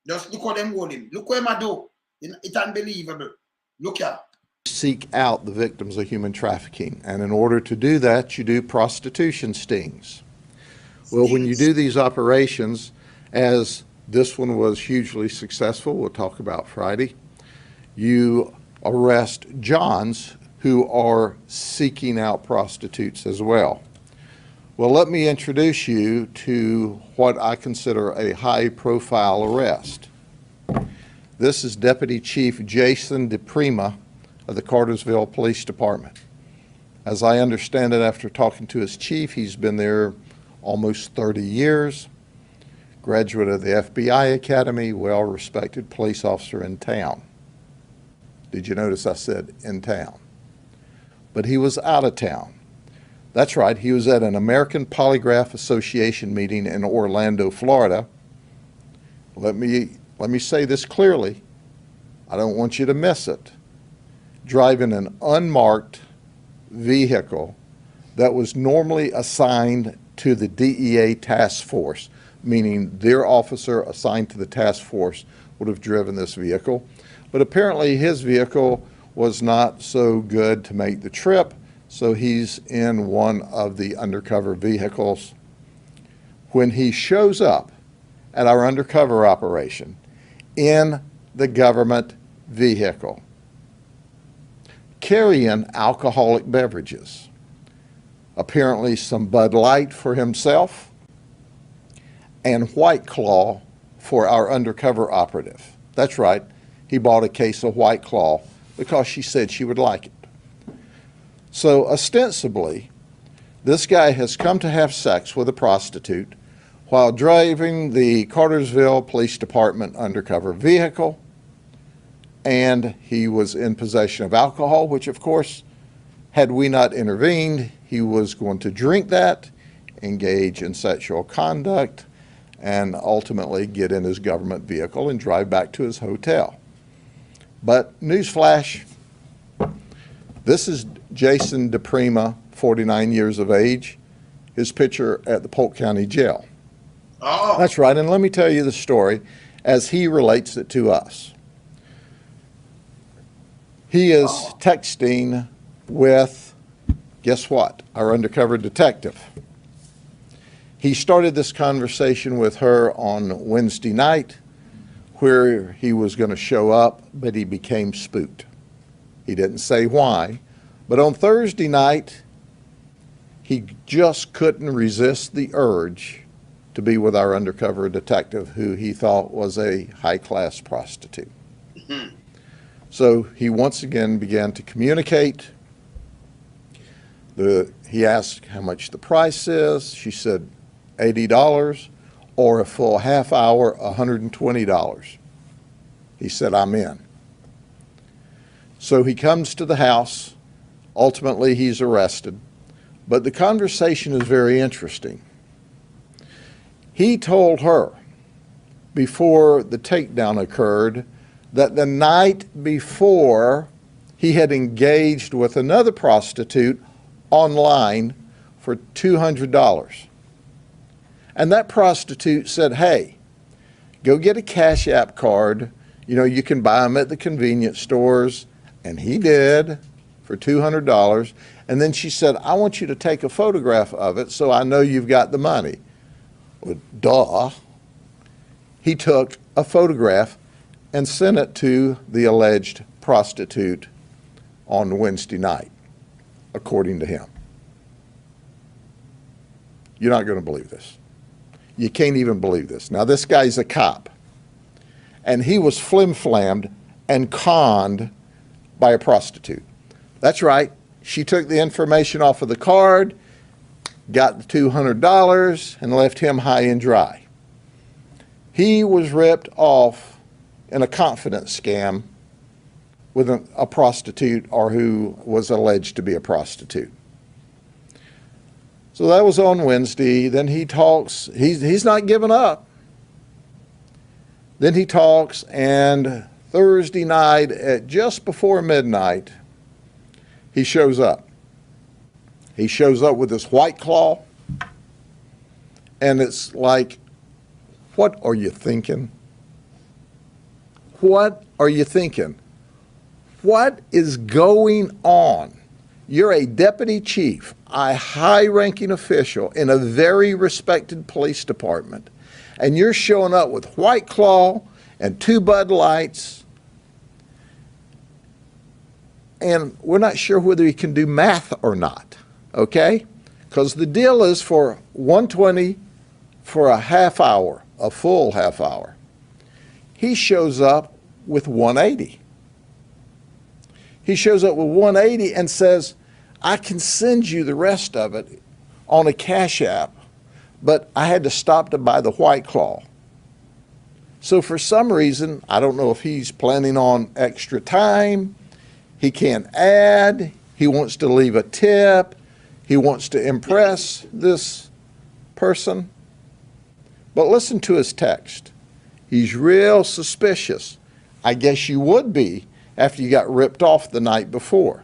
Just look how them hold him. Look what him a do. It's unbelievable. Look at. Seek out the victims of human trafficking. And in order to do that, you do prostitution stings. Well, when you do these operations, as this one was hugely successful, we'll talk about Friday, you arrest Johns who are seeking out prostitutes as well. Well, let me introduce you to what I consider a high-profile arrest. This is Deputy Chief Jason Prima of the Cartersville Police Department. As I understand it, after talking to his chief, he's been there almost 30 years, graduate of the FBI Academy, well-respected police officer in town. Did you notice I said in town? But he was out of town. That's right, he was at an American Polygraph Association meeting in Orlando, Florida. Let me say this clearly. I don't want you to miss it. Driving an unmarked vehicle that was normally assigned to the DEA task force, meaning their officer assigned to the task force would have driven this vehicle. But apparently his vehicle was not so good to make the trip, so he's in one of the undercover vehicles. When he shows up at our undercover operation in the government vehicle, carrying alcoholic beverages, apparently some Bud Light for himself and White Claw for our undercover operative. That's right, he bought a case of White Claw because she said she would like it. So ostensibly, this guy has come to have sex with a prostitute while driving the Cartersville Police Department undercover vehicle, and he was in possession of alcohol, which of course, had we not intervened, he was going to drink that, engage in sexual conduct, and ultimately get in his government vehicle and drive back to his hotel. But newsflash, this is Jason Prima, 49 years of age, his picture at the Polk County Jail. Oh. That's right, and let me tell you the story as he relates it to us. He is texting with, guess what, our undercover detective. He started this conversation with her on Wednesday night where he was going to show up, but he became spooked. He didn't say why, but on Thursday night, he just couldn't resist the urge to be with our undercover detective, who he thought was a high-class prostitute. So he once again began to communicate. He asked how much the price is. She said $80, or a full half hour, $120. He said, I'm in. So he comes to the house. Ultimately, he's arrested. But the conversation is very interesting. He told her before the takedown occurred that the night before he had engaged with another prostitute online for $200. And that prostitute said, hey, go get a Cash App card. You know, you can buy them at the convenience stores. And he did for $200. And then she said, I want you to take a photograph of it so I know you've got the money. Well, duh. He took a photograph and sent it to the alleged prostitute on Wednesday night, according to him. You're not going to believe this. You can't even believe this. Now, this guy's a cop, and he was flim-flammed and conned by a prostitute. That's right. She took the information off of the card, got the $200, and left him high and dry. He was ripped off in a confidence scam with a prostitute, or who was alleged to be a prostitute. So that was on Wednesday. Then he talks. He's not giving up. Then he talks, and Thursday night at just before midnight, he shows up. He shows up with this White Claw, and it's like, what are you thinking? What are you thinking? What is going on? You're a deputy chief, a high-ranking official in a very respected police department, and you're showing up with White Claw and 2 Bud Lights, and we're not sure whether he can do math or not, okay? Because the deal is for 120 for a half hour, a full half hour. He shows up with 180. He shows up with 180 and says, I can send you the rest of it on a Cash App, but I had to stop to buy the White Claw. So for some reason, I don't know if he's planning on extra time, he can't add, he wants to leave a tip, he wants to impress this person. But listen to his text. He's real suspicious. I guess you would be after you got ripped off the night before.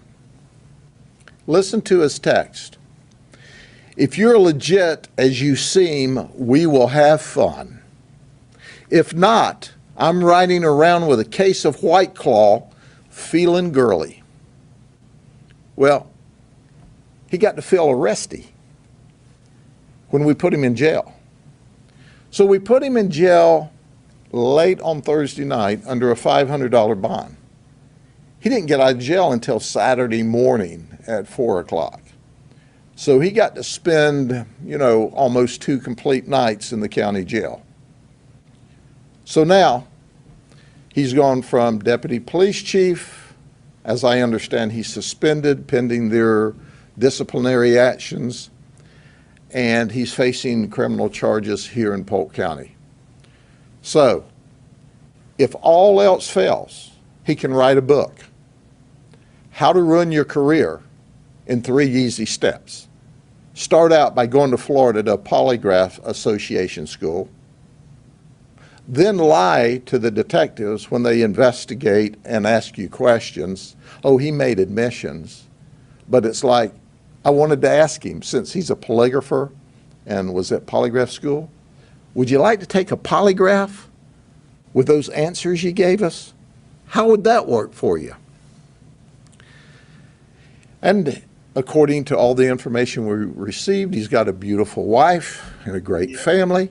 Listen to his text. If you're legit as you seem, we will have fun. If not, I'm riding around with a case of White Claw, feeling girly. Well, he got to feel arresty when we put him in jail. So we put him in jail late on Thursday night under a $500 bond. He didn't get out of jail until Saturday morning at 4 o'clock. So he got to spend, almost 2 complete nights in the county jail. So now he's gone from deputy police chief, as I understand he's suspended pending their disciplinary actions, and he's facing criminal charges here in Polk County. So if all else fails, he can write a book, How to Ruin Your Career in 3 Easy Steps. Start out by going to Florida to a polygraph association school, then lie to the detectives when they investigate and ask you questions. Oh, he made admissions. But it's like, I wanted to ask him, since he's a polygrapher and was at polygraph school, would you like to take a polygraph with those answers you gave us? How would that work for you? And according to all the information we received, he's got a beautiful wife and a great family.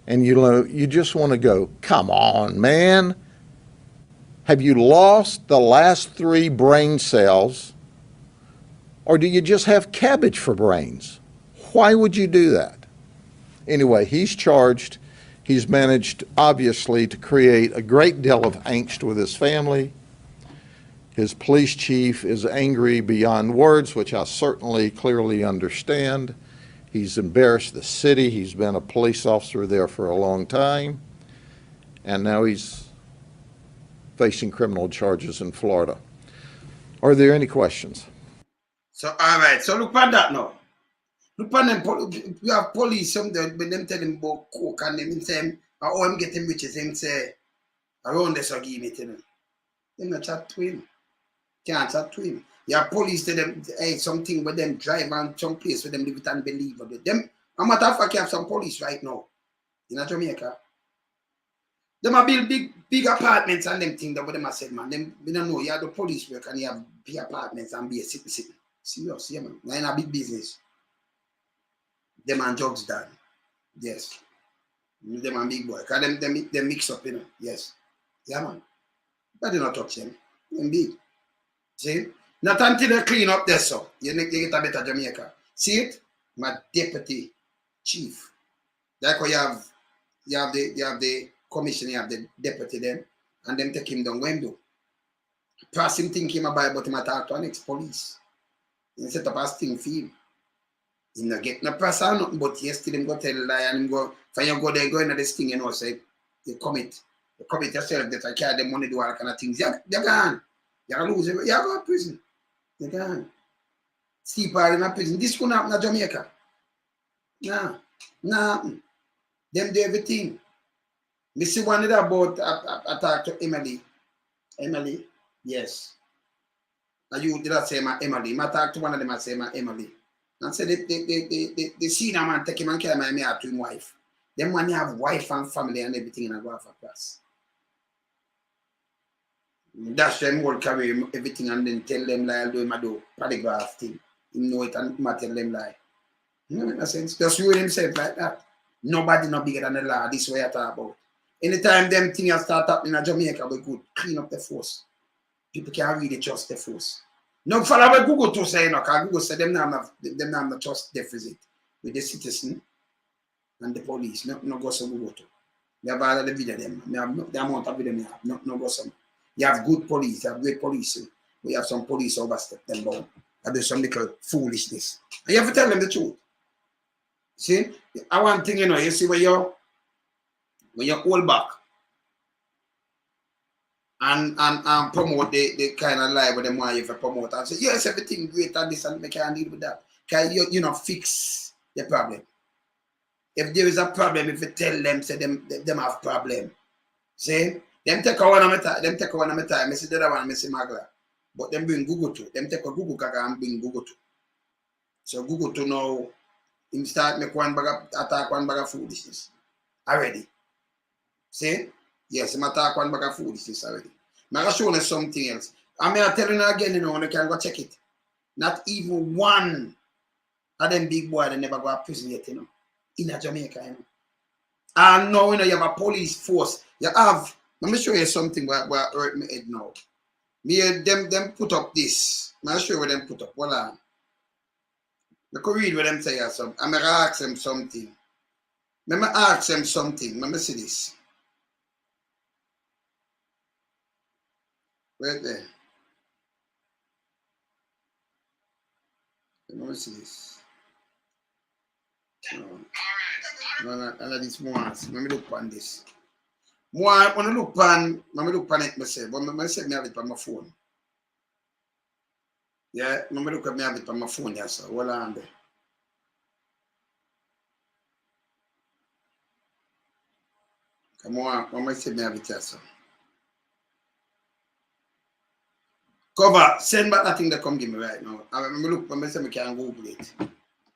And you just want to go, come on, man. Have you lost the last 3 brain cells? Or do you just have cabbage for brains? Why would you do that? Anyway, he's charged. He's managed, obviously, to create a great deal of angst with his family. His police chief is angry beyond words, which I certainly clearly understand. He's embarrassed the city. He's been a police officer there for a long time. And now he's facing criminal charges in Florida. Are there any questions? So, all right. So look at that now. Look at them. We have police, when them tell him about coke and them say, oh, I'm getting riches. Him say, around this or give me to them. Them not chat to him. Can't chat to him. You have police tell them, hey, something with them drive and some place where them live it unbelievable. Them, a matter of fact, you have some police right now in Jamaica. Them are build big apartments and them things that what them have said, man. Them, we don't know, you have the police work and you have big apartments and be a city. Serious, yeah, man. Now in a big business. Them and drugs done. Yes. Them and big boy. Because them mix up, Yes. Yeah, man. But they not touch them. Them big. See? Not until they clean up there, so you get a better Jamaica. See it? My deputy chief. Like how you have the commission, you have the deputy then, and them take him down when do. Pass him think him about him talk to an ex-police. He set up a sting for him. He not get no press or nothing, but yesterday him go tell a lie and him go, if you go there, go into this thing, say, you commit yourself that I carry the money, do all kind of things. You're gone. You're lose it. You're going to prison. You're gone. Sleep all in a prison. This couldn't happen in Jamaica. Nah. Them do everything. Me see one of that about I talk to Emily. Emily, yes. And you did not say my Emily. I talk to one of them, I say my Emily. And say the senior man take him and carry my mare to his wife. Them when you have wife and family and everything and I go off a class. Dash them all carry everything and then tell them lie, I'll do him a do polygraph thing. You know it and I tell them lie. You know, in a sense, just ruin himself like that. Nobody not bigger than the law, this way I talk about. Anytime them things start happening in Jamaica, we could clean up the force. People can't really trust the force. No follow what Google to say, no, because Google said them not have trust deficit with the citizen and the police. No go some Google to. They have all of the video them. They have the amount of video they have. No go some. You have good police, you have great police. We have some police overstep them down. And do some little foolishness. And you have to tell them the truth. See? I want thing, you see when you hold back and promote the kind of life with them why you promote and say, yes, everything great and this and we can't deal with that. Can you fix the problem? If there is a problem, if you tell them, say them have problem. See? Them take one of my time, I see the other one, I see Magla. But them bring Google to. Them take a Google kaka and bring Google to. So Google to now, him start make attack one bag of foolishness. Already. See? Yes, him attack one bag of foolishness already. I'm going to show you something else. I'm telling you again, you can go check it. Not even one of them big boys that never go to prison yet, in Jamaica, And now, you have a police force. You have, let me show you something where hurt me head now. Them put up this. I'm sure what them put up. Hold on. I could read what them say or something. I'm going to ask them something. Let me ask them something. Let me see this. Right there. Let me see this. No, this more. Let me look on this. More, when I look on it myself, but myself, I have it on my phone. Yeah, let me look at me have it on my phone, yes, sir. Hold on there. Come on, when I say me have it, yes, sir. Cover, send back that thing that come give me right now. I'm look when I say I can Google it.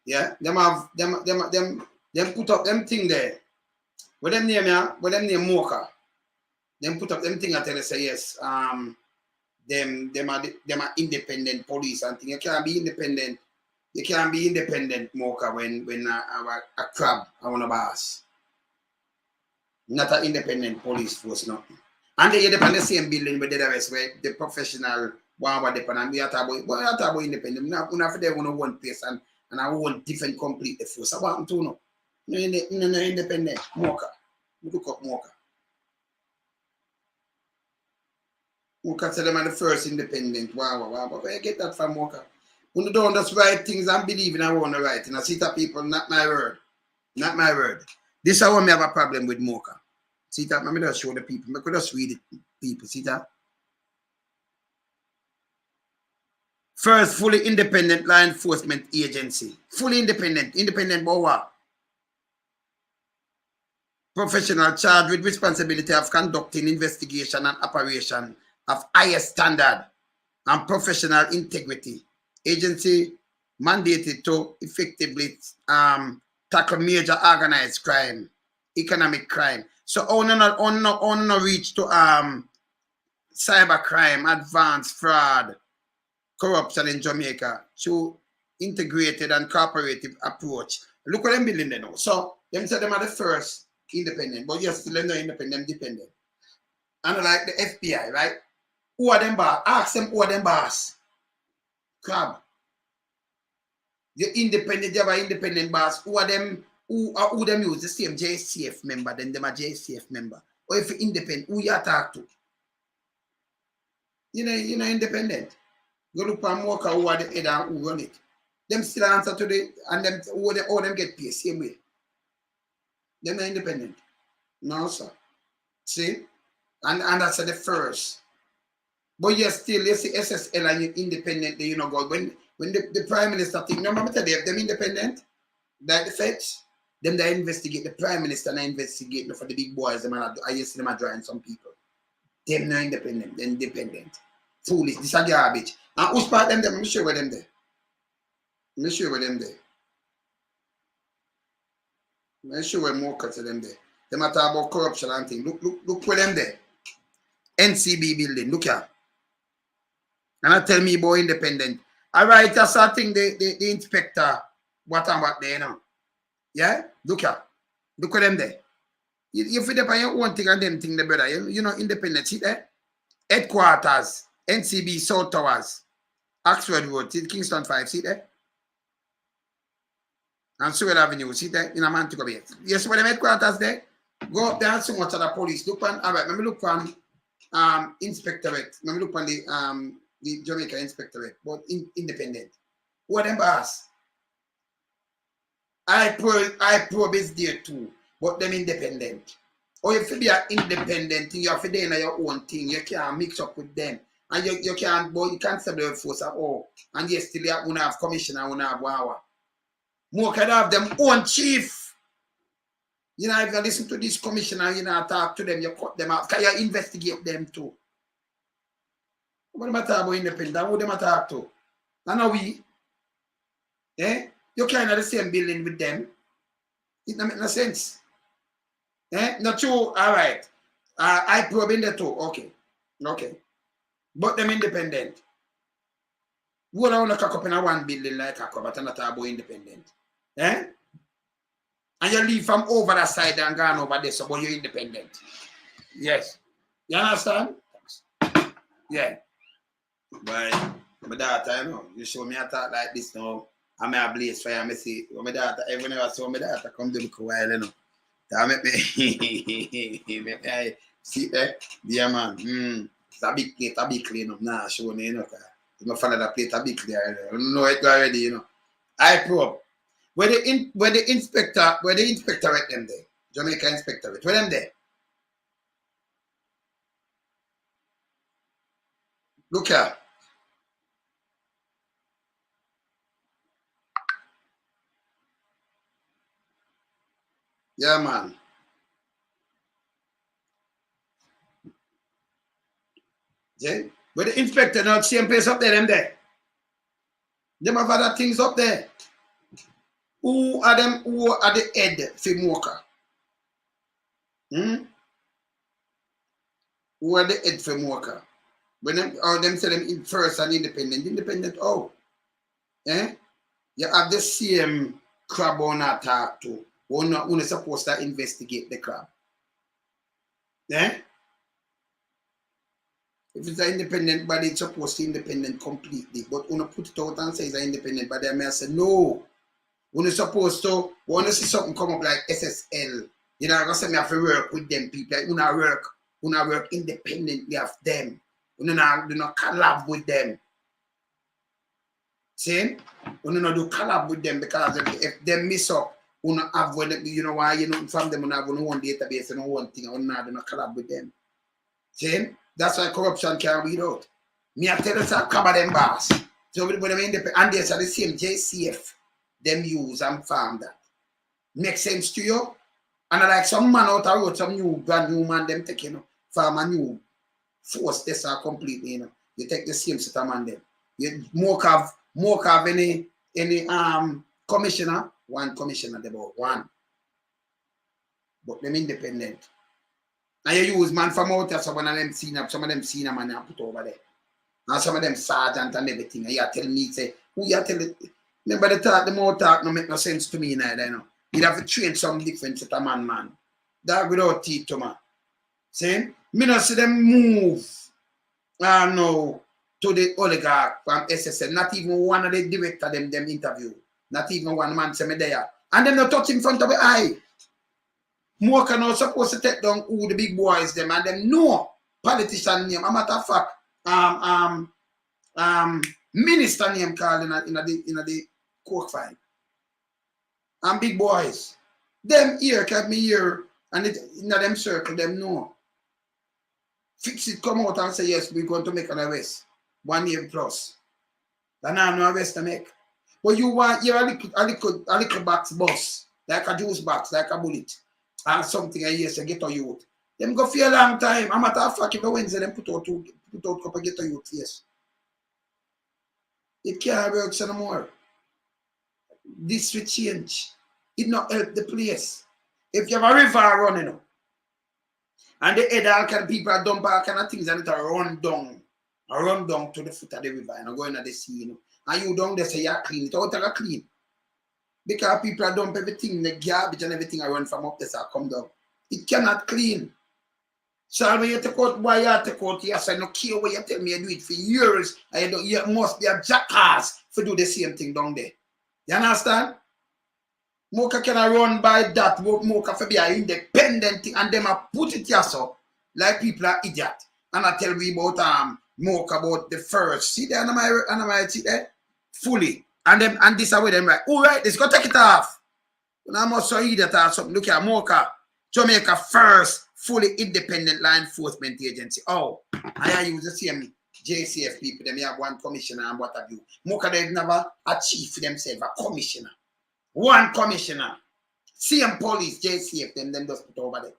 Yeah, them put up them thing there. What them name Mocha. Them put up them thing I tell you say yes. Them are independent police and thing. You can't be independent. You can't be independent, Mocha, when a crab I want a boss. Not an independent police force, nothing. And they depend on the same building with the rest where the professional one depend and we are talking about independent. We have to one place and I want different complete the force. I want to know. No independent. Mocha. Look up Mocha. Mocha said them are the first independent. Wow. Where you get that from Mocha? When you don't just write things and believe in I want to write. And I see that people, not my word. Not my word. This is how I have a problem with Mocha. See that? Let me just show the people. I could just read it, people. See that? First, fully independent law enforcement agency. Fully independent. Independent about what? Professional charged with responsibility of conducting investigation and operation of highest standard and professional integrity. Agency mandated to effectively tackle major organized crime, economic crime. So on no reach to cyber crime, advanced fraud, corruption in Jamaica through integrated and cooperative approach. Look what them building there now. So them say them are the first independent, but yes, still not independent, dependent. And like the FBI, right? Who are them boss? Ask them who are them boss. Crab. The independent, they have an independent boss. Who are them? Who them use the same JCF member, then them a JCF member. Or if you're independent, who you talk to? You know, independent. Go look for Mocha who are the head and who run it. Them still answer to the, and them all them get paid same way. Them are independent. No, sir. See? And that's the first. But yes, still, you see SSL and you independently, you know, God. When the Prime Minister think, no, remember they have them independent, like the feds, them they investigate the Prime Minister and investigate for the big boys, I used to them are drawing some people. Them not independent, they're independent. Foolish, this is garbage. And who's part them there? I'm sure where them there. I'm sure where them there. I'm sure where more cuts of them there. They matter about corruption and things. Look where them there. NCB building, look here. And I tell me about independent. All right, that's a thing the inspector, what there now. Yeah? Look here. Look at them there. You feel on your own thing and them thing, the brother. You know, independent. See there? Headquarters, NCB South Towers. Oxford Road, see Kingston 5, see there? And Sewell Avenue, see there? In a Mantico Bay. Yes, where the headquarters there? Go up there and see much of the police. Look on, all right, let me look on inspectorate. Let me look on the Jamaica inspectorate, but independent. Who are them boss? I probe is there too, but them independent. Or if you be an independent thing, you have to do your own thing. You can't mix up with them. And you can't, but you can't stabilize the force at all. And yes, still you want to have commissioner, want to have wawa. More can have them own chief. You know, if you listen to this commissioner, you know, talk to them, you cut them out. Can you investigate them too? What am I talking about independent? Who them I talk to? And now we, you can't have the same building with them. It don't make no sense. Not true. All right. I probe in there too. Okay. But them independent. We don't want to cock up in a one building like a cover, but not about independent. And you leave from over that side and gone over there, so but you're independent. Yes. You understand? Yeah. But my daughter, you know, you show me a talk like this now. I'm a blaze fire. I see my daughter, everyone ever saw my daughter come to me a while, you know. That make me see there, dear man. It's a big plate, a big clean up. Nah, show me, you know. My father that plate a big clear. I know it already, you know. I probe. Where the inspectorate them there? Jamaica inspectorate. Where them there? Look here. Yeah, man. Yeah. Where the inspector not same place up there, them there. Them have other things up there. Who are them? Who are the head for Mocha? Who are the head for Mocha? When them say them first and independent. Independent, oh. You have the same crab on our talk to. Who's supposed to investigate the crab. If it's an independent body, it's supposed to be independent completely. But when you put it out and say it's an independent body, I may say no. When you're supposed to, when you see something come up like SSL, you know, I'm going to say I have to work with them people. Like, when I work independently of them. When you not collab with them. See? When you not do collab with them, because if they miss up, you know, have when you know why you know from them when have one database and one thing, and do not collab with them. See? That's why corruption can't weed out. Me I tell you to cover them boss. So when them independent, and there's the same JCF. Them use and farm that. Make sense to you? And like some man out the road, some brand new man, them take, you know, farm a new force this are completely, you know. You take the same set of man them. You more have any commissioner, one commissioner about one. But them independent. And you use man from out there, some of them senior man and put over there. And some of them sergeant and everything. And you tell me, say, who you tell it? Remember the more talk no make no sense to me neither, you know. You'd have to train some different set of man. That without teeth to man. See? Me not see them move no to the oligarch from SSL. Not even one of the director them interview. Not even one man say me there. And them not touch in front of the eye. More can not supposed to take down who the big boys them and them know politician name. A matter of fact, minister name called in the court file. And big boys. Them here kept me here and in them circle, them know. Fix it, come out and say, yes, we're going to make an arrest. 1 year plus. Then I have no arrest to make. But you want, you're a little box boss, like a juice box, like a bullet, and something a year to get a youth. Them go for a long time. A matter of fact, if a Wednesday, them put out couple get a youth, yes. It can't work no more. This will change. It not help the place. If you have a river running, and the head all kind of people are dump all kind of things and it run down to the foot of the river and go into the sea, you know. And you down there say you clean it out and clean. Because people are dump everything, the garbage and everything I run from up there so come down. It cannot clean. So when you take out, why you take out, yes, I don't care what you tell me, you do it for years, and you must be a jackass to do the same thing down there. You understand? Mocha can run by that, Mocha for be an independent thing, and them a put it here so, like people are idiot. And I tell me about Mocha about the first. See there, and I see there? Fully. And this away them like, all right, let's go take it off. And I must say that or something. Look at Mocha, Jamaica first fully independent law enforcement agency. Oh, I use the same JCF people, them have one commissioner and what have you. Mocha they never achieve for themselves a commissioner. One commissioner. Same police, JCF, them just put over there.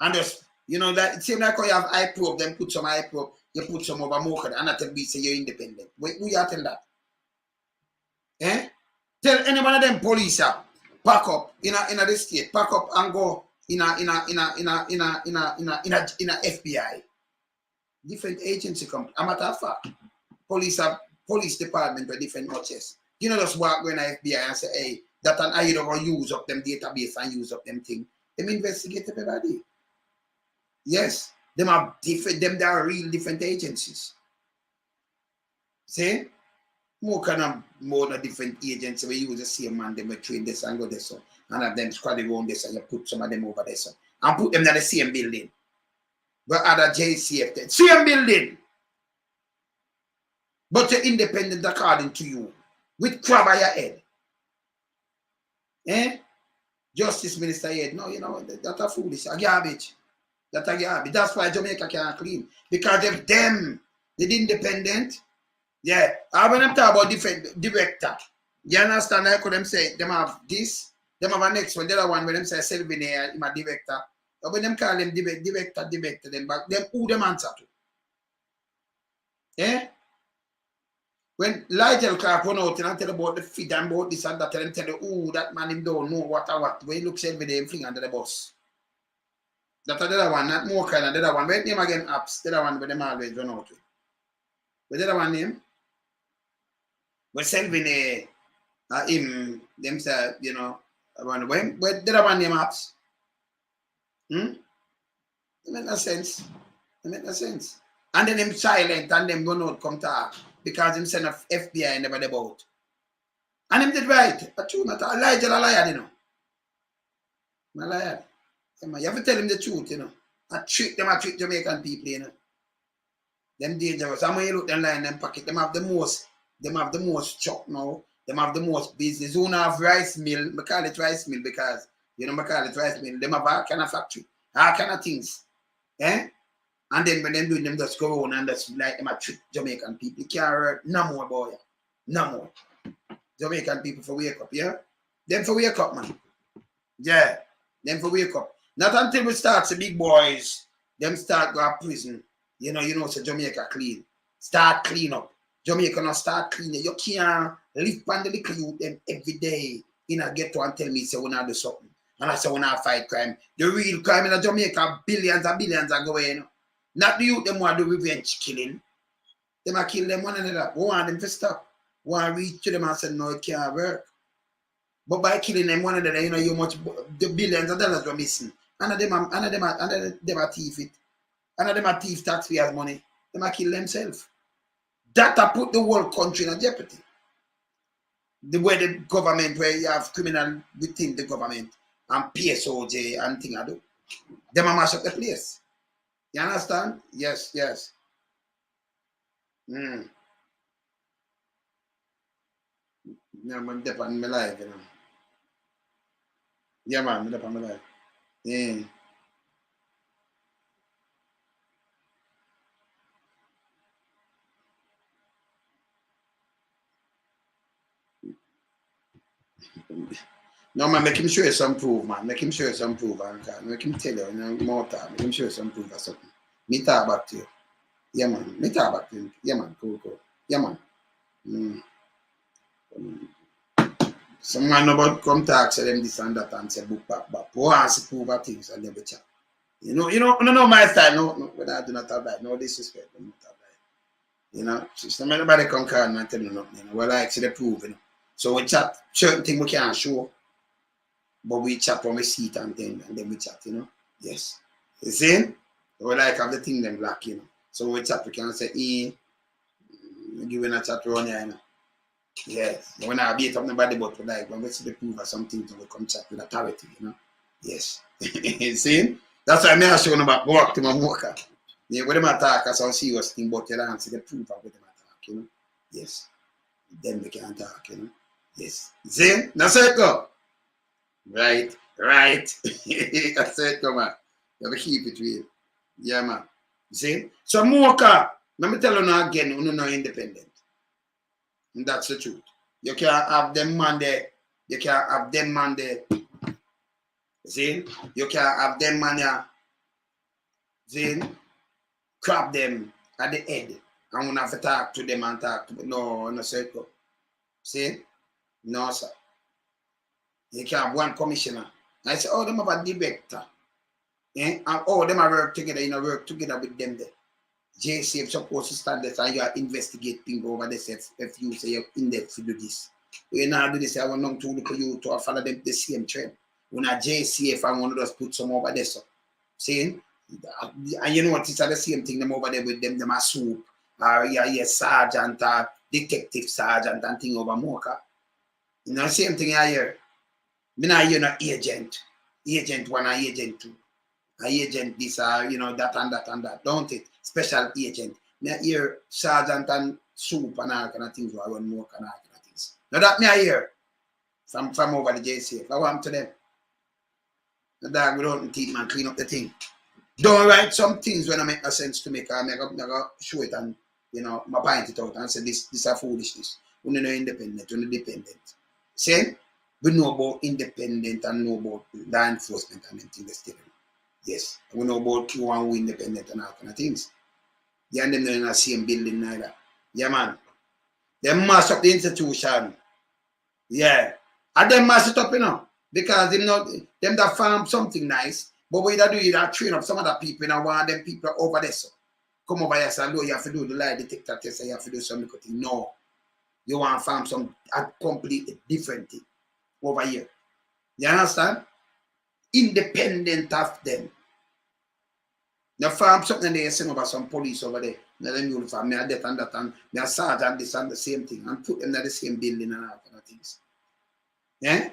And just, you know, that it seems like how you have eye probe, them put some eye probe, you put some over Mocha, and I tell me say you're independent. Who you tell that? Eh? Tell any one of them police pack up in the state, pack up and go in a FBI. Different agency come. A matter of fact, police department with different notches. You know, just walk when FBI and say, hey, that an I don't use up them database and use up them thing. Them investigate everybody. Yes, them are different, they are real different agencies. See? More kind of more different agencies we use the same man, they will train this and go this one. And have them squad around this and you put some of them over this one. And put them in the same building. But other JCF, same building. But you're independent according to you. With crab on your head. Eh? Justice Minister head. No, you know, that's a foolish, a garbage. That's a garbage. That's why Jamaica can't clean. Because of them, the independent. Yeah, I when I'm talking about different director. You understand? I could them say them have this, them have a next one. The other one when them say Selvin here, my director. But when them call them director, them back, them who them answer to? Eh? When Nigel Clark run out and tell about the feed and about this and that, and tell you, oh, that man him don't know what or what. When he looks Selvin there, him fling under the bus. That's the other one, not more kind of the other one. Wait name again, apps. The other one where them always run out with. What's the other one name? But Selvin, him, them say, you know, when the other one name apps? It make no sense. It make no sense. And then him silent and them go not come talk because him send a FBI and never about. And him did right. But true, not Elijah a liar, you know. I'm a liar. You have to tell him the truth, you know. I treat Jamaican people, you know. Them dangerous. And when you look them line them pocket, them have the most truck now. Them have the most business. Who have rice mill, I call it rice mill because, you know, I call it rice mill. Them have all kind of factory, all kind of things. Eh? And then when them do them just go on and just like them a trick Jamaican people. You can't hurt no more, boy. No more. Jamaican people for wake up, yeah? Them for wake up, man. Yeah. Them for wake up. Not until we start the big boys, them start go to prison. You know, so Jamaica clean. Start clean up. Jamaica not start cleaning. You can't live on the little youth them every day. You know, get to and tell me, say, we not do something. And I say, we not fight crime. The real crime in Jamaica, billions and billions are going, you know. Not the youth, them want to do revenge killing. Them are kill them one another. We want them to stop. We want to reach to them and say, no, it can't work. But by killing them one another, you know, you much, the billions of dollars were missing. And them are thief it. And them are thief taxpayers' money. Them are kill themselves. That put the whole country in jeopardy. The way the government, where you have criminal within the government, and PSOJ and thing I do. Them are mash up the place. You understand? Yes, yes. No, I'm deep on my life, you know. Yeah, man, I'm deep on my life. Yeah. No, man, make him show you some proof, man. Make him show you some proof, man. Make him tell you, more time. Make him show you some proof or something. Me talk back to you. Yeah, man. Me talk back to you. Yeah, man. Cool. Yeah, man. Some man about come talk, say them this and that, and say book back. Who wants to prove our things and never chat. You know my style. No, but I do not have that. No disrespect. I do not have that. You know, so nobody come call me and tell me nothing. You know, well, I actually prove, you know. So we chat, certain things we can't show, but we chat when we see it and then we chat, you know. Yes. You see? We like have the thing them black, you know. So we chat, we can say, giving a chat around here, you know. Yes. When I beat up nobody, but we like when we see the proof or something, we come chat with authority, you know. Yes. See? That's why I'm showing about work to my worker. Yeah, when them attack us on serious thing, but you don't see the proof of what them attack, you know. Yes. Then they can talk, you know. Yes. See? That's it go. Right. That's it go, man. You have to keep it real. Yeah, man. See? So Mocha, let me tell you now again, you're not independent. And that's the truth. You can't have them man there. You can't have them man there. See? You can't have them man here. See? Crap them at the head. And we have to talk to them and talk to them. No circle. See? No, sir. You can't have one commissioner. I say, oh, them have a director. Eh? And all them are work together, you know, work together with them there. JC is supposed to stand there and you are investigating over this if you say you're in there to do this. You now do this, I want them to look at you to follow them the same trend. When a JCF I want to just put some over there, so saying, and you know what, it's the same thing them over there with them are soup, or yeah, sergeant, detective sergeant and thing over Mocha. You know, same thing I hear. Me now hear no agent. Agent one and agent two. Agent this, you know, that and that and that, don't it? Special agent. Me hear sergeant and soup and all kind of things, or I run more and all kind of things. Now that me I hear from over the JCF. I want to them. The dog without teeth man clean up the thing. Don't write some things when I make no sense to make. I go show it and, you know, I point it out and say this is a foolishness. We're not independent, we're dependent. See? We know about independent and know about law enforcement and them things. Yes. We know about Q and who independent and all kind of things. Yeah, and them not in the same building neither. Yeah, man. They mash up the institution. Yeah. And they mash it up, you know. Because them that farm something nice, but what you do, you train up some other people and want them people over there. So come over here, so you have to do the lie detector test, you have to do some little thing. No. You want to farm some completely different thing over here. You understand? Independent of them. You farm something there, send over some police over there. Now them uniform, me a that and that, and me a sergeant this and the same thing, and put them in the same building and all kind of things. Yeah?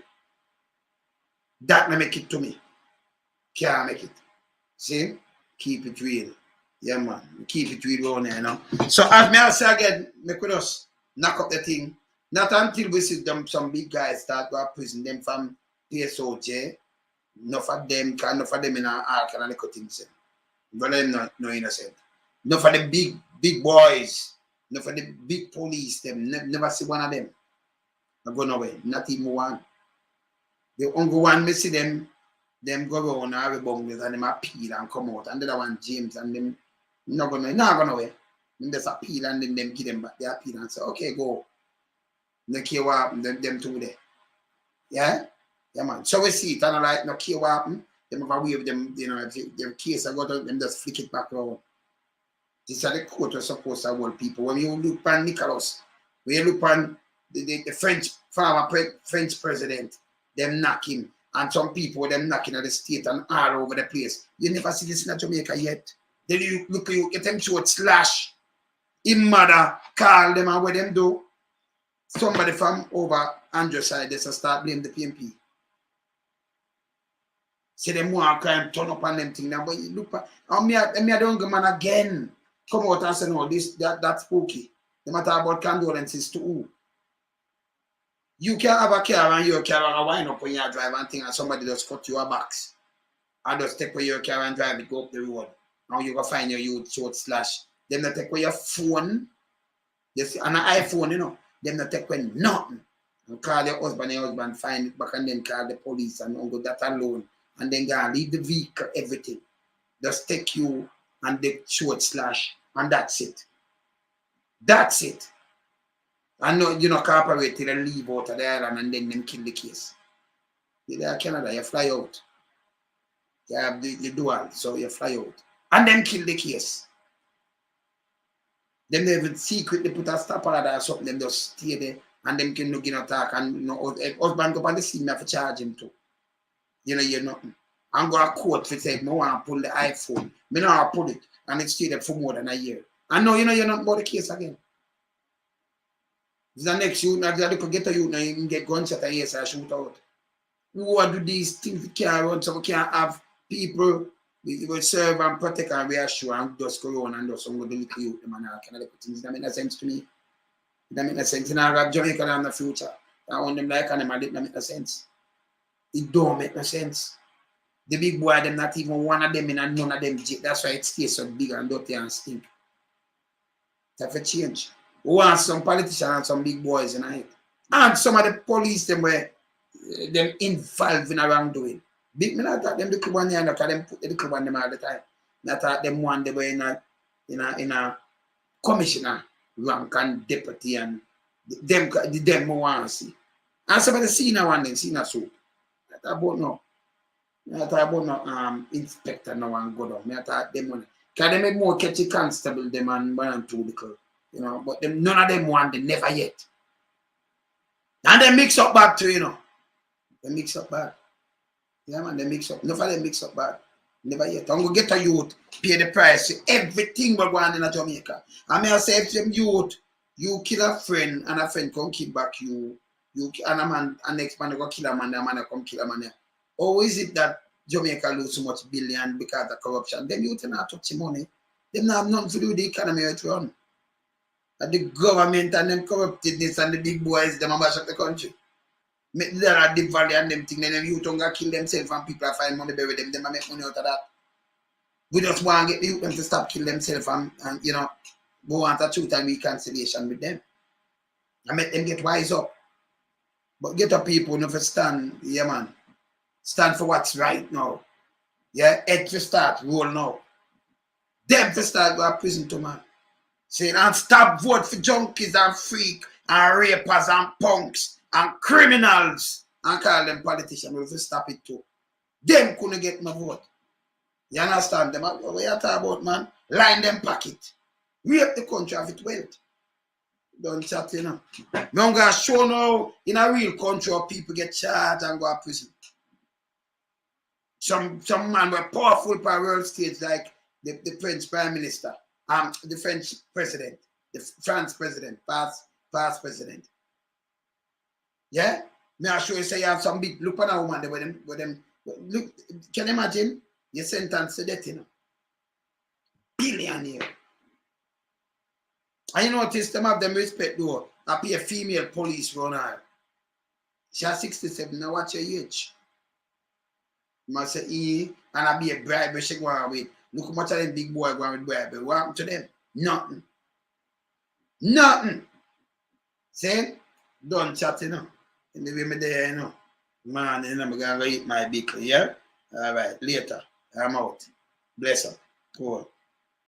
That may make it to me. Can't make it. See? Keep it real. Yeah, man. Keep it real on there, you know. So as me I say again, make with us knock up the thing. Not until we see them some big guys start go to prison, them from PSOJ. Enough of them in our arc and little things. But them no innocent. Enough of the big boys, enough of the big police, them never see one of them. Not going away. Not even one. The only one me see them go around and have a bunglers and them appeal and come out. And the other one, James, and them not going away. Them just appeal and then them give them back. They appeal and say, okay, go. No care what happen, them two there. Yeah? Yeah, man. So we see it and like, no care what happen. Them have a way of them, you know, if their case I got to them just flick it back around. This is the court was supposed to hold people. When you look on Nicolas, when you look on the former French president, them knock him, and some people them knocking at the state and all over the place. You never see this in Jamaica yet. Then you look at you get them short slash. Him mother call them and what them do. Somebody from over Andrew's side they start blame the PMP. Say them want crime turn up on them thing now, but you look at me I don't go man again. Come out and say no, that's spooky. They matter about condolences to who? You can have a car and your car and wind up when you drive and thing and somebody just cut your box. And just take away your car and drive it, go up the road. Now you go find your youth short slash. Them not take away your phone. Yes, and an iPhone, you know. Them not take away nothing. You call your husband, find it back and then call the police and go that alone. And then go and leave the vehicle, everything. Just take you and the short slash and that's it. That's it. And no, you know, cooperate till they leave out of the island and then them kill the case. You're there in Canada, you fly out. You have the dual, so you fly out. And then kill the case. Them they even secretly put a stop order or something, them just stay there and them can look in attack and you know, husband go on the scene, have to charge him too. You know, you're nothing. and go to court for say, I want to pull the iPhone. Me not pull it. And it stayed there for more than a year. And now, you know, you're not about the case again. The next youth, you could get a youth, now you can get gunshot and yes, I shoot out. Who do these things we can't run, so we can't have people we will serve and protect and reassure and just go on and do some of the little youth, man, kind of things. That make no sense to me. That make no sense. And I have Jamaica in the future. I want them like them, and it don't make no sense. It don't make no sense. The big boy, them not even one of them in and none of them. That's why it stays so big and dirty and stink. That for change. We want some politicians and some big boys in it. And some of the police them were them involved in a wrongdoing. Big men, I thought them the club on there, because them put the club on them all the time. I thought them one they were in a commissioner rank and deputy and them want to see. And some of the senior one then senior so. I thought about no. I thought about no inspector no one go down. I thought them one. Because they make more catchy constable them and one and two the club. You know, but them none of them want they never yet. And they mix up bad too, you know. They mix up bad. Yeah, man, they mix up. None of them mix up bad. Never yet. I'm going to get a youth, pay the price for everything we're going in Jamaica. I may say if them youth, you kill a friend and a friend come kill back you and a man, and next man go kill a man, and a man come kill a man. Or is it that Jamaica lose so much billion because of corruption? Them youth not touch the money. Them not have nothing to do with the economy it run. And the government and them corruptedness and the big boys, them mash up the country. Make that the valley and them thing, then them youth don't kill themselves and people find money bury them, them make money out of that. We just want to get the youth them to stop kill themselves and you know, we want a truth and reconciliation with them. And make them get wise up. But get up people who stand, yeah man. Stand for what's right now. Yeah, head to start, roll now. Them to start go to prison to man. Saying and stop vote for junkies and freak and rapers and punks and criminals and call them politicians. We have to stop it too. Them couldn't get no vote. You understand them? What you talk about, man? Line them pocket. Rape the country of its wealth. Don't chat, you know. I'm going to show now in a real country how people get charged and go to prison. Some man were powerful per world stage like the French Prime Minister, the French President, the France President, past President. Yeah? May I show you say you have some big look on a woman with them look, can you imagine? You sentence to death, you know. Billionaire. And you notice them have them respect though. I pay a female police runner. She has 67, now what's your age? I say, and I be a bribe she go on with. Look how much of them big boy going with bribe. What happened to them? Nothing. Nothing. See? Don't chat, you know. And the way me there, you know. Man, you know, I'm going to eat my bacon, yeah? All right, later. I'm out. Bless her. Cool.